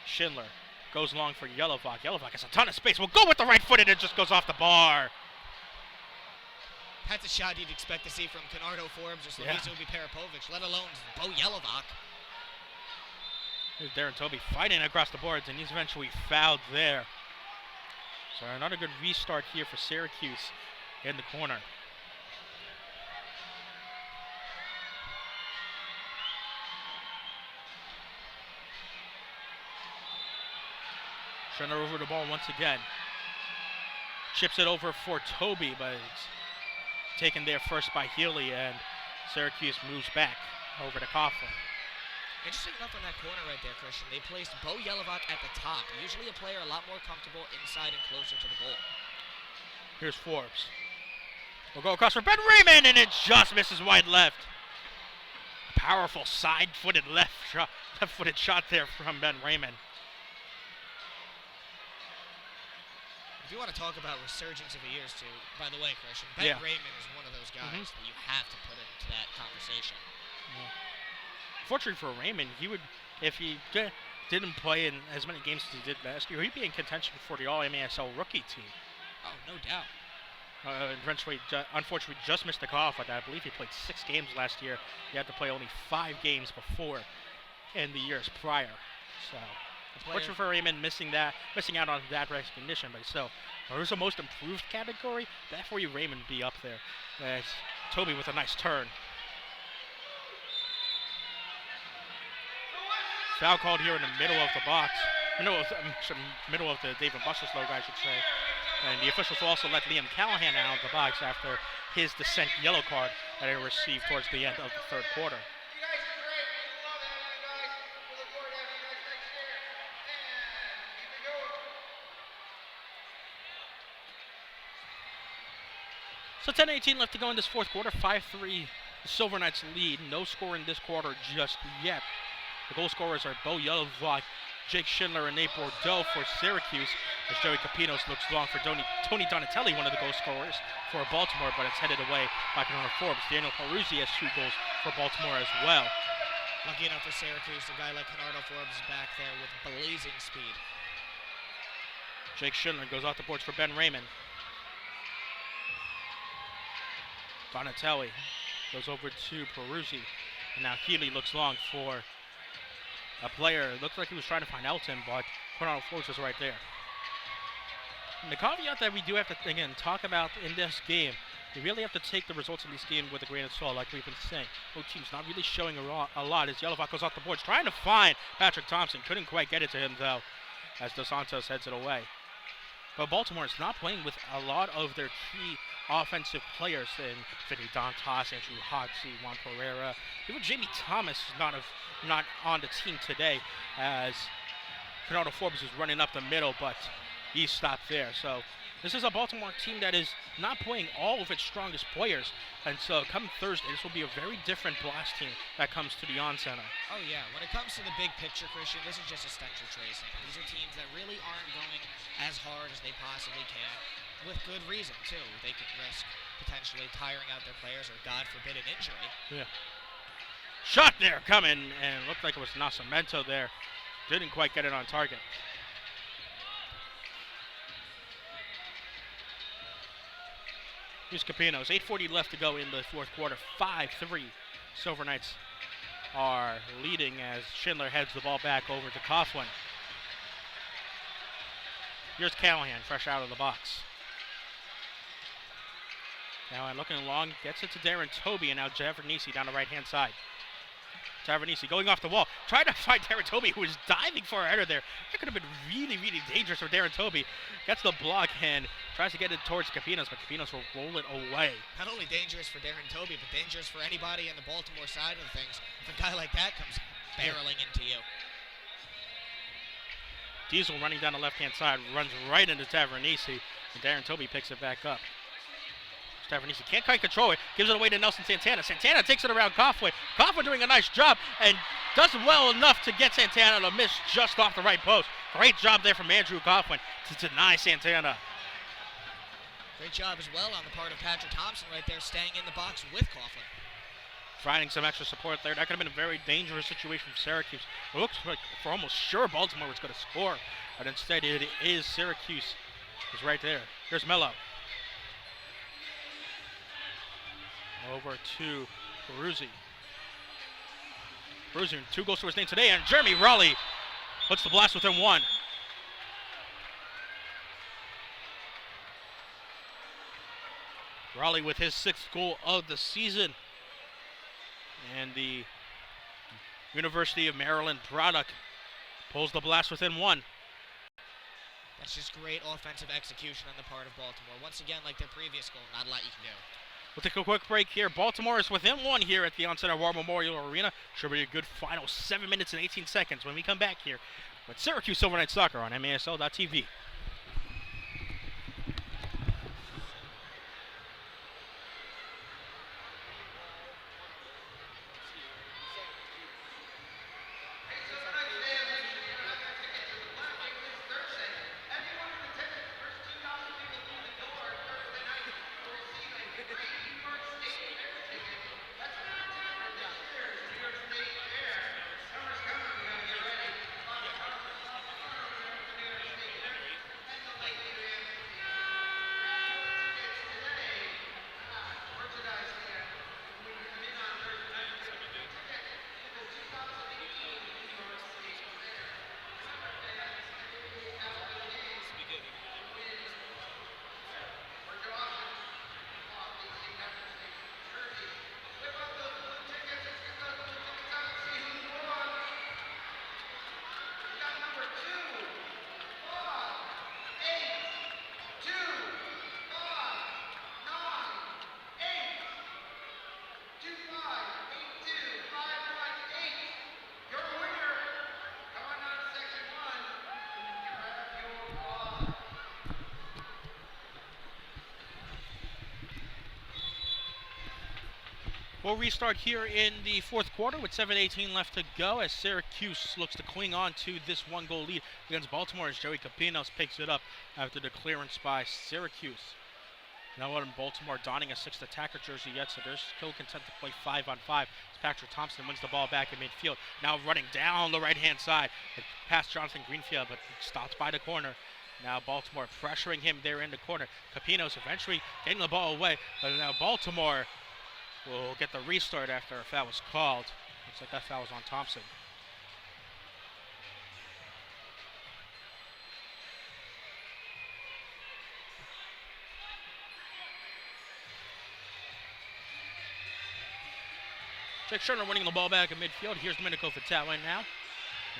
Schindler. Goes long for Yellowfock. Yellowfock has a ton of space. Will go with the right foot and it just goes off the bar. That's a shot you'd expect to see from Canardo Forbes or Slavico Parapovic, let alone Bo Yellowfock. Here's Darren Toby fighting across the boards, and he's eventually fouled there. So another good restart here for Syracuse in the corner. Schindler over the ball once again. Chips it over for Toby, but it's taken there first by Healy, and Syracuse moves back over to Coughlin. Interesting enough on that corner right there, Christian. They placed Bo Yellowfock at the top. Usually a player a lot more comfortable inside and closer to the goal. Here's Forbes. We'll go across for Ben Raymond, and it just misses wide left. Powerful side-footed left-footed shot there from Ben Raymond. If you want to talk about resurgence of the years, too, by the way, Christian, Ben Raymond is one of those guys that you have to put into that conversation. Yeah. Fortunately for Raymond, he would, if he didn't play in as many games as he did last year, he'd be in contention for the All-MASL rookie team. Oh, no doubt. Eventually, unfortunately, just missed the cutoff. I believe he played 6 games last year. He had to play only 5 games before in the years prior. So, unfortunate for Raymond missing out on that recognition, but still, there's a most improved category. That for you, Raymond be up there. As Toby with a nice turn. Foul called here in the middle of the box. Middle of the David Buster's logo, I should say. And the officials will also let Liam Callahan out of the box after his dissent yellow card that he received towards the end of the third quarter. You guys are great. We love having you guys. We look forward to having you guys next year. And keep it going. So 10:18 left to go in this fourth quarter. 5-3 Silver Knights lead. No score in this quarter just yet. The goal scorers are Bo Yellowfock, Jake Schindler, and Nate Bordeaux for Syracuse, as Joey Capinos looks long for Tony Donatelli, one of the goal scorers for Baltimore, but it's headed away by Canardo Forbes. Daniel Peruzzi has 2 goals for Baltimore as well. Lucky enough for Syracuse, a guy like Canardo Forbes is back there with blazing speed. Jake Schindler goes off the boards for Ben Raymond. Donatelli goes over to Peruzzi, and now Healy looks long for a player. It looks like he was trying to find Elton, but Canardo Forbes is right there. And the caveat that we do have to, again, talk about in this game, we really have to take the results of this game with a grain of salt, like we've been saying. Both teams not really showing a lot as Yellowfock goes off the boards, trying to find Patrick Thompson. Couldn't quite get it to him, though, as Dos Santos heads it away. But Baltimore is not playing with a lot of their key offensive players in Vinny Dantas, Andrew Hoxie, Juan Pereira. Even Jamie Thomas is not on the team today, as Canardo Forbes is running up the middle, but he's stopped there. So this is a Baltimore team that is not playing all of its strongest players, and so come Thursday, this will be a very different Blast team that comes to the On Center. Oh yeah, when it comes to the big picture, Christian, this is just a stencil tracing. These are teams that really aren't going as hard as they possibly can, with good reason too. They could risk potentially tiring out their players or, God forbid, an injury. Yeah. Shot there coming, and it looked like it was Nascimento there. Didn't quite get it on target. Here's Capinos. 8:40 left to go in the fourth quarter. 5-3. Silver Knights are leading as Schindler heads the ball back over to Coughlin. Here's Callahan, fresh out of the box. Callahan looking long, gets it to Darren Toby, and now Javernisi down the right-hand side. Javernisi going off the wall, trying to find Darren Toby, who is diving for a header there. That could have been really, really dangerous for Darren Toby. Gets the block and tries to get it towards Capinos, but Capinos will roll it away. Not only dangerous for Darren Toby, but dangerous for anybody in the Baltimore side of things. If a guy like that comes barreling into you. Diesel running down the left-hand side, runs right into Tavernisi, and Darren Toby picks it back up. Tavernisi can't quite control it, gives it away to Nelson Santana. Santana takes it around Coughlin. Coughlin doing a nice job and does well enough to get Santana to miss just off the right post. Great job there from Andrew Coughlin to deny Santana. Great job as well on the part of Patrick Thompson right there, staying in the box with Coughlin. Providing some extra support there. That could have been a very dangerous situation for Syracuse. It looks like for almost sure Baltimore was going to score, but instead it is Syracuse is right there. Here's Mello. Over to Peruzzi. Peruzzi, 2 goals to his name today, and Jeremy Raleigh puts the blast within 1. Raleigh with his 6th goal of the season. And the University of Maryland product pulls the blast within 1. That's just great offensive execution on the part of Baltimore. Once again, like their previous goal, not a lot you can do. We'll take a quick break here. Baltimore is within 1 here at the On-Center War Memorial Arena. Should be a good final 7 minutes and 18 seconds when we come back here with Syracuse Overnight Soccer on MASL.TV. We'll restart here in the 4th quarter with 7:18 left to go as Syracuse looks to cling on to this 1-goal lead against Baltimore as Joey Capinos picks it up after the clearance by Syracuse. Now what, Baltimore donning a 6th attacker jersey yet, so they're still content to play 5-on-5 as Patrick Thompson wins the ball back in midfield. Now running down the right-hand side past Jonathan Greenfield, but stopped by the corner. Now Baltimore pressuring him there in the corner. Capinos eventually getting the ball away, but now Baltimore will get the restart after a foul was called. Looks like that foul was on Thompson. Jake Scherner winning the ball back in midfield. Here's Domenico Vitale now,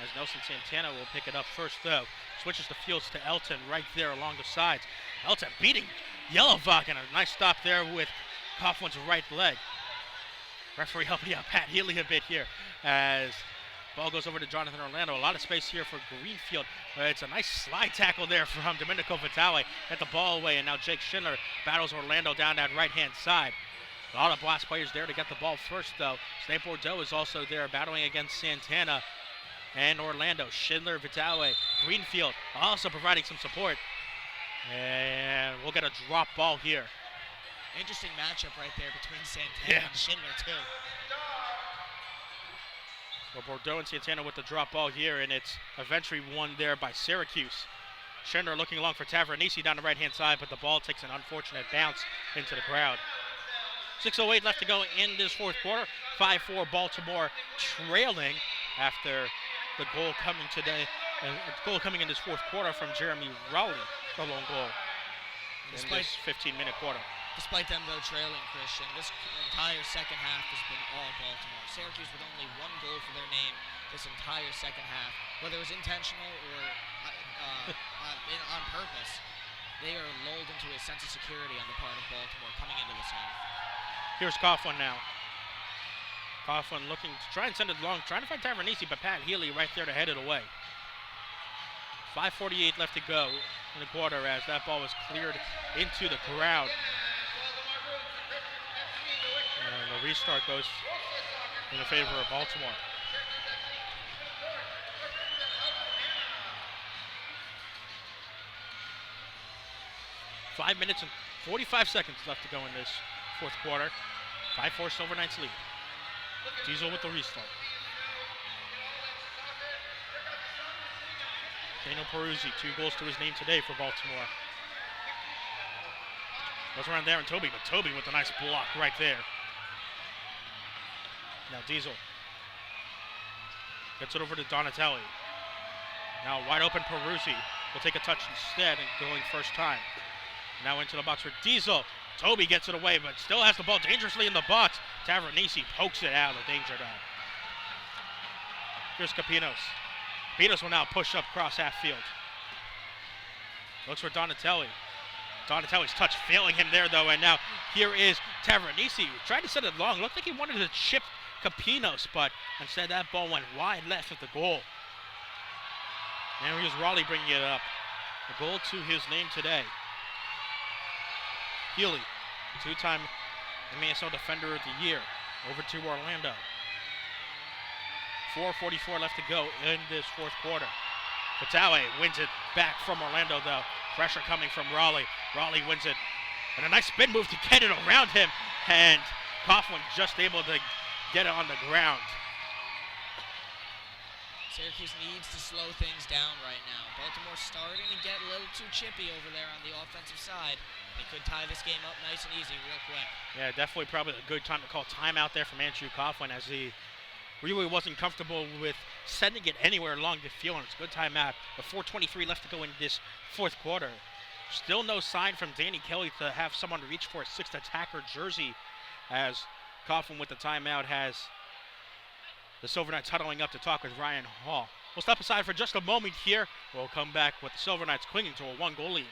as Nelson Santana will pick it up first though. Switches the fields to Elton right there along the sides. Elton beating Yellowvok, and a nice stop there with Coughlin's right leg. Referee helping out Pat Healy a bit here as ball goes over to Jonathan Orlando. A lot of space here for Greenfield. It's a nice slide tackle there from Domenico Vitale. Get the ball away, and now Jake Schindler battles Orlando down that right-hand side. A lot of Blast players there to get the ball first, though. Snape Bordeaux is also there battling against Santana and Orlando. Schindler, Vitale, Greenfield also providing some support. And we'll get a drop ball here. Interesting matchup right there between Santana and Schindler, too. Well, Bordeaux and Santana with the drop ball here, and it's eventually won there by Syracuse. Schindler looking long for Tavernisi down the right-hand side, but the ball takes an unfortunate bounce into the crowd. 6:08 left to go in this 4th quarter. 5-4 Baltimore trailing after the goal coming today, and goal coming in this 4th quarter from Jeremy Rowley, the lone goal in this 15-minute quarter. Despite them, though, trailing, Christian, this entire second half has been all Baltimore. Syracuse with only 1 goal for their name this entire second half. Whether it was intentional or on purpose, they are lulled into a sense of security on the part of Baltimore coming into this half. Here's Coughlin now. Coughlin looking to try and send it long, trying to find Tavernisi, but Pat Healy right there to head it away. 5:48 left to go in the quarter as that ball was cleared into the crowd. And the restart goes in the favor of Baltimore. 5 minutes and 45 seconds left to go in this fourth quarter. 5-4 Silver Knights lead. Diesel with the restart. Daniel Peruzzi, 2 goals to his name today for Baltimore. Goes around there and Toby, but Toby with a nice block right there. Now Diesel gets it over to Donatelli. Now wide open Peruzzi will take a touch instead and going first time. Now into the box for Diesel. Toby gets it away, but still has the ball dangerously in the box. Tavernese pokes it out of danger zone. Here's Capinos. Capinos will now push up cross half field. Looks for Donatelli. Donatelli's touch failing him there though, and now here is Tavernese. Tried to set it long. Looked like he wanted to chip Capinos, but instead that ball went wide left of the goal. And here's Raleigh bringing it up. A goal to his name today. Healy, 2-time MASL Defender of the Year, over to Orlando. 4:44 left to go in this fourth quarter. Fatale wins it back from Orlando though. Pressure coming from Raleigh. Raleigh wins it. And a nice spin move to get it around him. And Coughlin just able to get it on the ground. Syracuse needs to slow things down right now. Baltimore's starting to get a little too chippy over there on the offensive side. They could tie this game up nice and easy real quick. Yeah, definitely probably a good time to call timeout there from Andrew Coughlin as he really wasn't comfortable with sending it anywhere along the field. And it's a good timeout. With 4:23 left to go in this fourth quarter. Still no sign from Danny Kelly to have someone reach for a 6th attacker jersey as Coughlin with the timeout has the Silver Knights huddling up to talk with Ryan Hall. We'll step aside for just a moment here. We'll come back with the Silver Knights clinging to a 1-goal lead.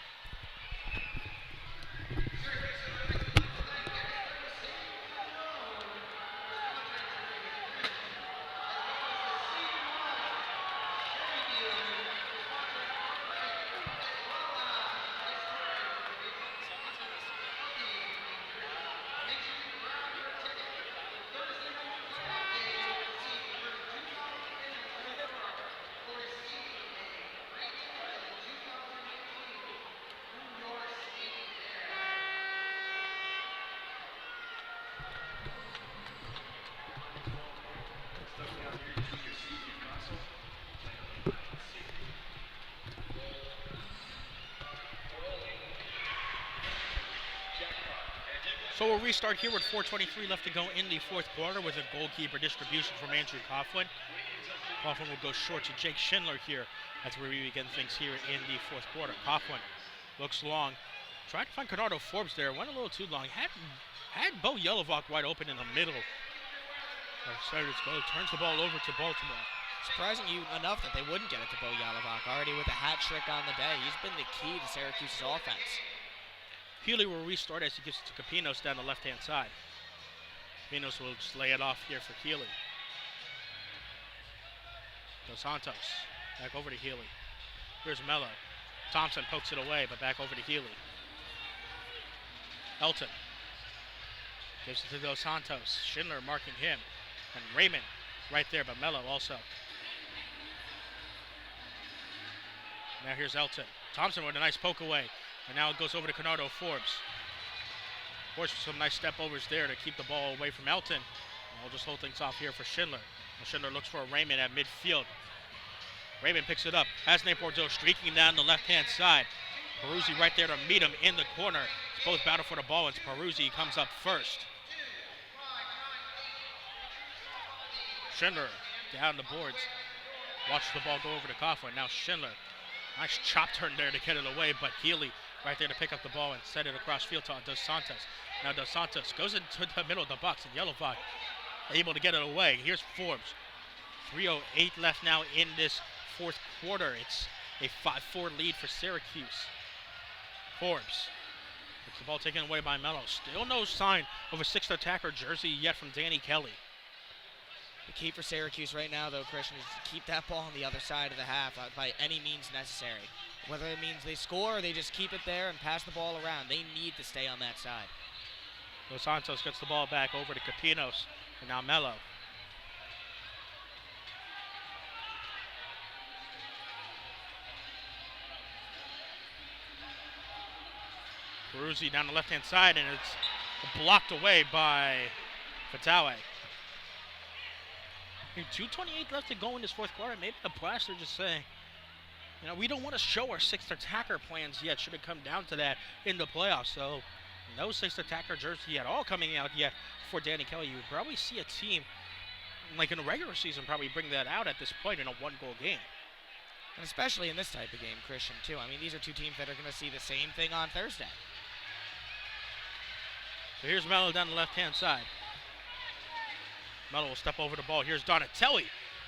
So we'll restart here with 4:23 left to go in the fourth quarter with a goalkeeper distribution from Andrew Coughlin. Coughlin will go short to Jake Schindler here as we begin things here in the fourth quarter. Coughlin looks long. Tried to find Conrado Forbes there. Went a little too long. Had Bo Yelovak wide open in the middle. Turns the ball over to Baltimore. Surprising you enough that they wouldn't get it to Bo Yelovak. Already with a hat trick on the day. He's been the key to Syracuse's offense. Healy will restart as he gives it to Capinos down the left-hand side. Capinos will just lay it off here for Healy. Dos Santos, back over to Healy. Here's Mello. Thompson pokes it away, but back over to Healy. Elton gives it to Dos Santos. Schindler marking him. And Raymond right there, but Mello also. Now here's Elton. Thompson with a nice poke away. And now it goes over to Conrado Forbes. Forbes with some nice step overs there to keep the ball away from Elton. And we'll just hold things off here for Schindler. Well, Schindler looks for a Raymond at midfield. Raymond picks it up. Has Nate Bordeaux streaking down the left-hand side. Peruzzi right there to meet him in the corner. It's both battle for the ball and Peruzzi comes up first. Schindler down the boards. Watches the ball go over to Coughlin. Now Schindler. Nice chop turn there to get it away, but Healy right there to pick up the ball and set it across field to Dos Santos. Now Dos Santos goes into the middle of the box and Yelovak able to get it away. Here's Forbes. 3:08 left now in this fourth quarter. It's a 5-4 lead for Syracuse. Forbes. Gets the ball taken away by Mello. Still no sign of a 6th attacker jersey yet from Danny Kelly. The key for Syracuse right now, though, Christian, is to keep that ball on the other side of the half by any means necessary. Whether it means they score or they just keep it there and pass the ball around, they need to stay on that side. Dos Santos gets the ball back over to Capinos, and now Mello. Peruzzi down the left-hand side, and it's blocked away by Fatawe. 2:28 left to go in this fourth quarter. Maybe the Blast are just saying, we don't want to show our sixth attacker plans yet. Should it come down to that in the playoffs. So no sixth attacker jersey at all coming out yet for Danny Kelly. You would probably see a team, like in a regular season, probably bring that out at this point in a one-goal game. And especially in this type of game, Christian, too. I mean, these are two teams that are going to see the same thing on Thursday. So here's Mello down the left-hand side. Mello will step over the ball. Here's Donatelli,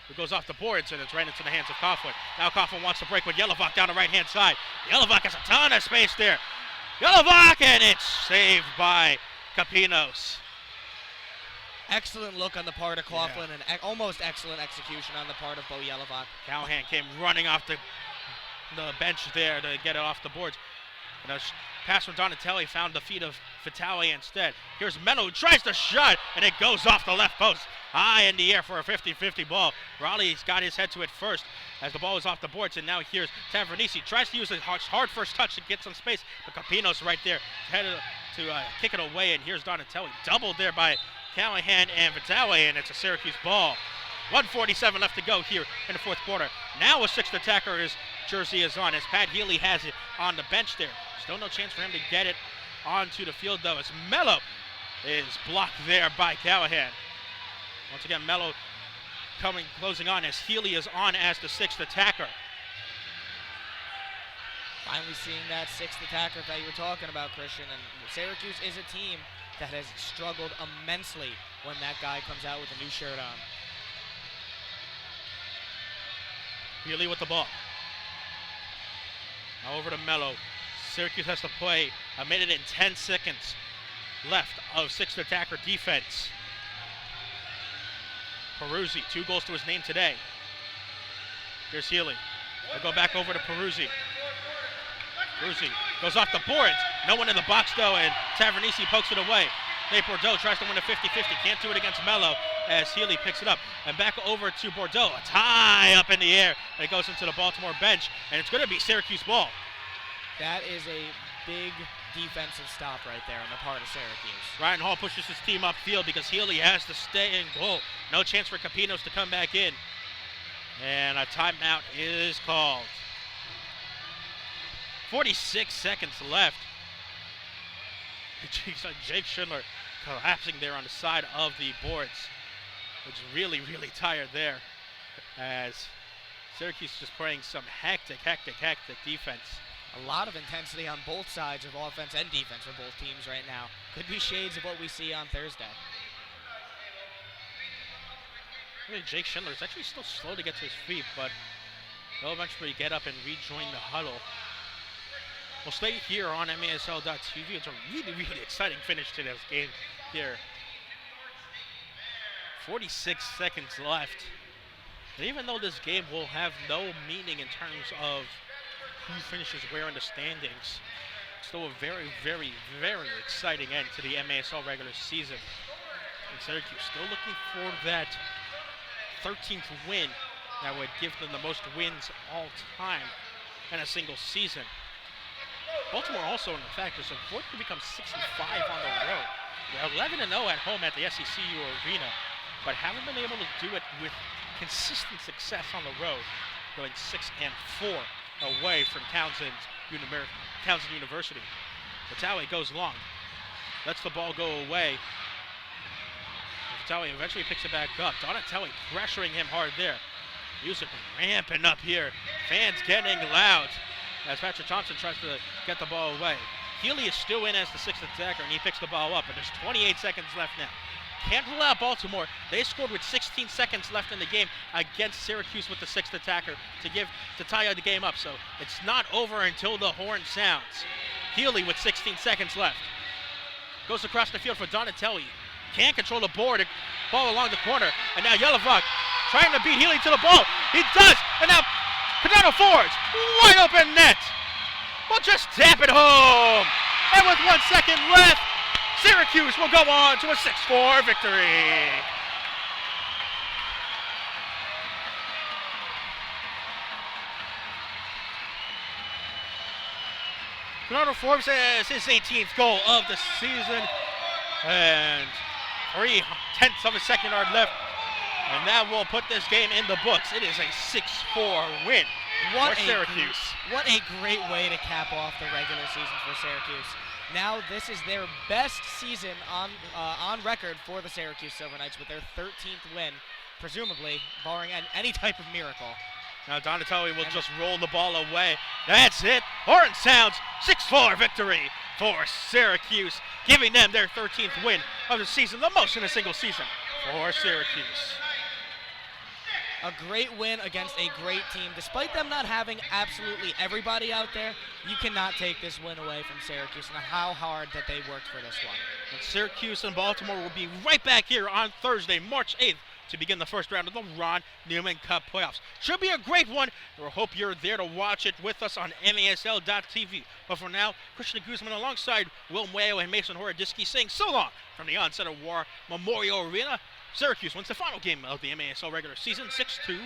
who goes off the boards, and it's right into the hands of Coughlin. Now Coughlin wants to break with Yelovak down the right-hand side. Yelovak has a ton of space there. Yelovak, and it's saved by Capinos. Excellent look on the part of Coughlin, and almost excellent execution on the part of Bo Yelovak. Callahan came running off the bench there to get it off the boards. And a pass from Donatelli found the feet of Fatawe instead. Here's Mello, who tries to shot, and it goes off the left post. High in the air for a 50-50 ball. Raleigh's got his head to it first as the ball is off the boards, and now here's Tavernisi. Tries to use a hard first touch to get some space, but Capinos right there headed to kick it away, and here's Donatelli. Doubled there by Callahan and Fatawe, and it's a Syracuse ball. 1:47 left to go here in the fourth quarter. Now a sixth attacker, his jersey is on as Pat Healy has it on the bench there. Still no chance for him to get it onto the field, though, as Mello is blocked there by Callahan. Once again, Mello closing on as Healy is on as the sixth attacker. Finally seeing that sixth attacker that you were talking about, Christian. And Syracuse is a team that has struggled immensely when that guy comes out with a new shirt on. Healy with the ball. Now over to Mello. Syracuse has to play a minute and 10 seconds left of sixth attacker defense. Peruzzi, 2 goals to his name today. Here's Healy. They'll go back over to Peruzzi. Peruzzi goes off the boards. No one in the box, though, and Tavernisi pokes it away. Nate Bordeaux tries to win a 50-50. Can't do it against Mello as Healy picks it up. And back over to Bordeaux. It's high up in the air. And it goes into the Baltimore bench, and it's going to be Syracuse ball. That is a big defensive stop right there on the part of Syracuse. Ryan Hall pushes his team upfield because Healy has to stay in goal. No chance for Capinos to come back in. And a timeout is called. 46 seconds left. Jake Schindler collapsing there on the side of the boards. Looks really, really tired there as Syracuse just playing some hectic defense. A lot of intensity on both sides of offense and defense for both teams right now. Could be shades of what we see on Thursday. Jake Schindler is actually still slow to get to his feet, but he'll eventually get up and rejoin the huddle. We'll stay here on MASL.TV. It's a really, really exciting finish to this game here. 46 seconds left. And even though this game will have no meaning in terms of who finishes where in the standings, it's still a very, very, very exciting end to the MASL regular season. And Syracuse still looking for that 13th win that would give them the most wins all time in a single season. Baltimore also in the factors, unfortunately, become 65 on the road. They're 11-0 at home at the SECU Arena, but haven't been able to do it with consistent success on the road, going 6-4 away from Townsend University. Fatawe goes long, lets the ball go away. Fatawe eventually picks it back up. Donatelli pressuring him hard there. Music ramping up here. Fans getting loud as Patrick Thompson tries to get the ball away. Healy is still in as the sixth attacker, and he picks the ball up, and there's 28 seconds left now. Can't rule out Baltimore. They scored with 16 seconds left in the game against Syracuse with the sixth attacker to tie the game up. So it's not over until the horn sounds. Healy with 16 seconds left. Goes across the field for Donatelli. Can't control the ball along the corner. And now Yelovak trying to beat Healy to the ball. He does. And now Cadano forwards. Wide open net. We'll just tap it home. And with 1 second left, Syracuse will go on to a 6-4 victory. Connor Forbes has his 18th goal of the season, and 0.3 of a second yard left, and that will put this game in the books. It is a 6-4 win for Syracuse. What a great way to cap off the regular season for Syracuse. Now this is their best season on record for the Syracuse Silver Knights with their 13th win, presumably barring any type of miracle. Now Donatelli will just roll the ball away. That's it. Horn sounds. 6-4 victory for Syracuse, giving them their 13th win of the season, the most in a single season for Syracuse. A great win against a great team. Despite them not having absolutely everybody out there, you cannot take this win away from Syracuse and how hard that they worked for this one. And Syracuse and Baltimore will be right back here on Thursday, March 8th, to begin the first round of the Ron Newman Cup playoffs. Should be a great one. We hope you're there to watch it with us on MASL.TV. But for now, Christian Guzman alongside Will Mayo and Mason Horodisky saying so long from the Onset of War Memorial Arena. Syracuse wins the final game of the MASL regular season, 6-4.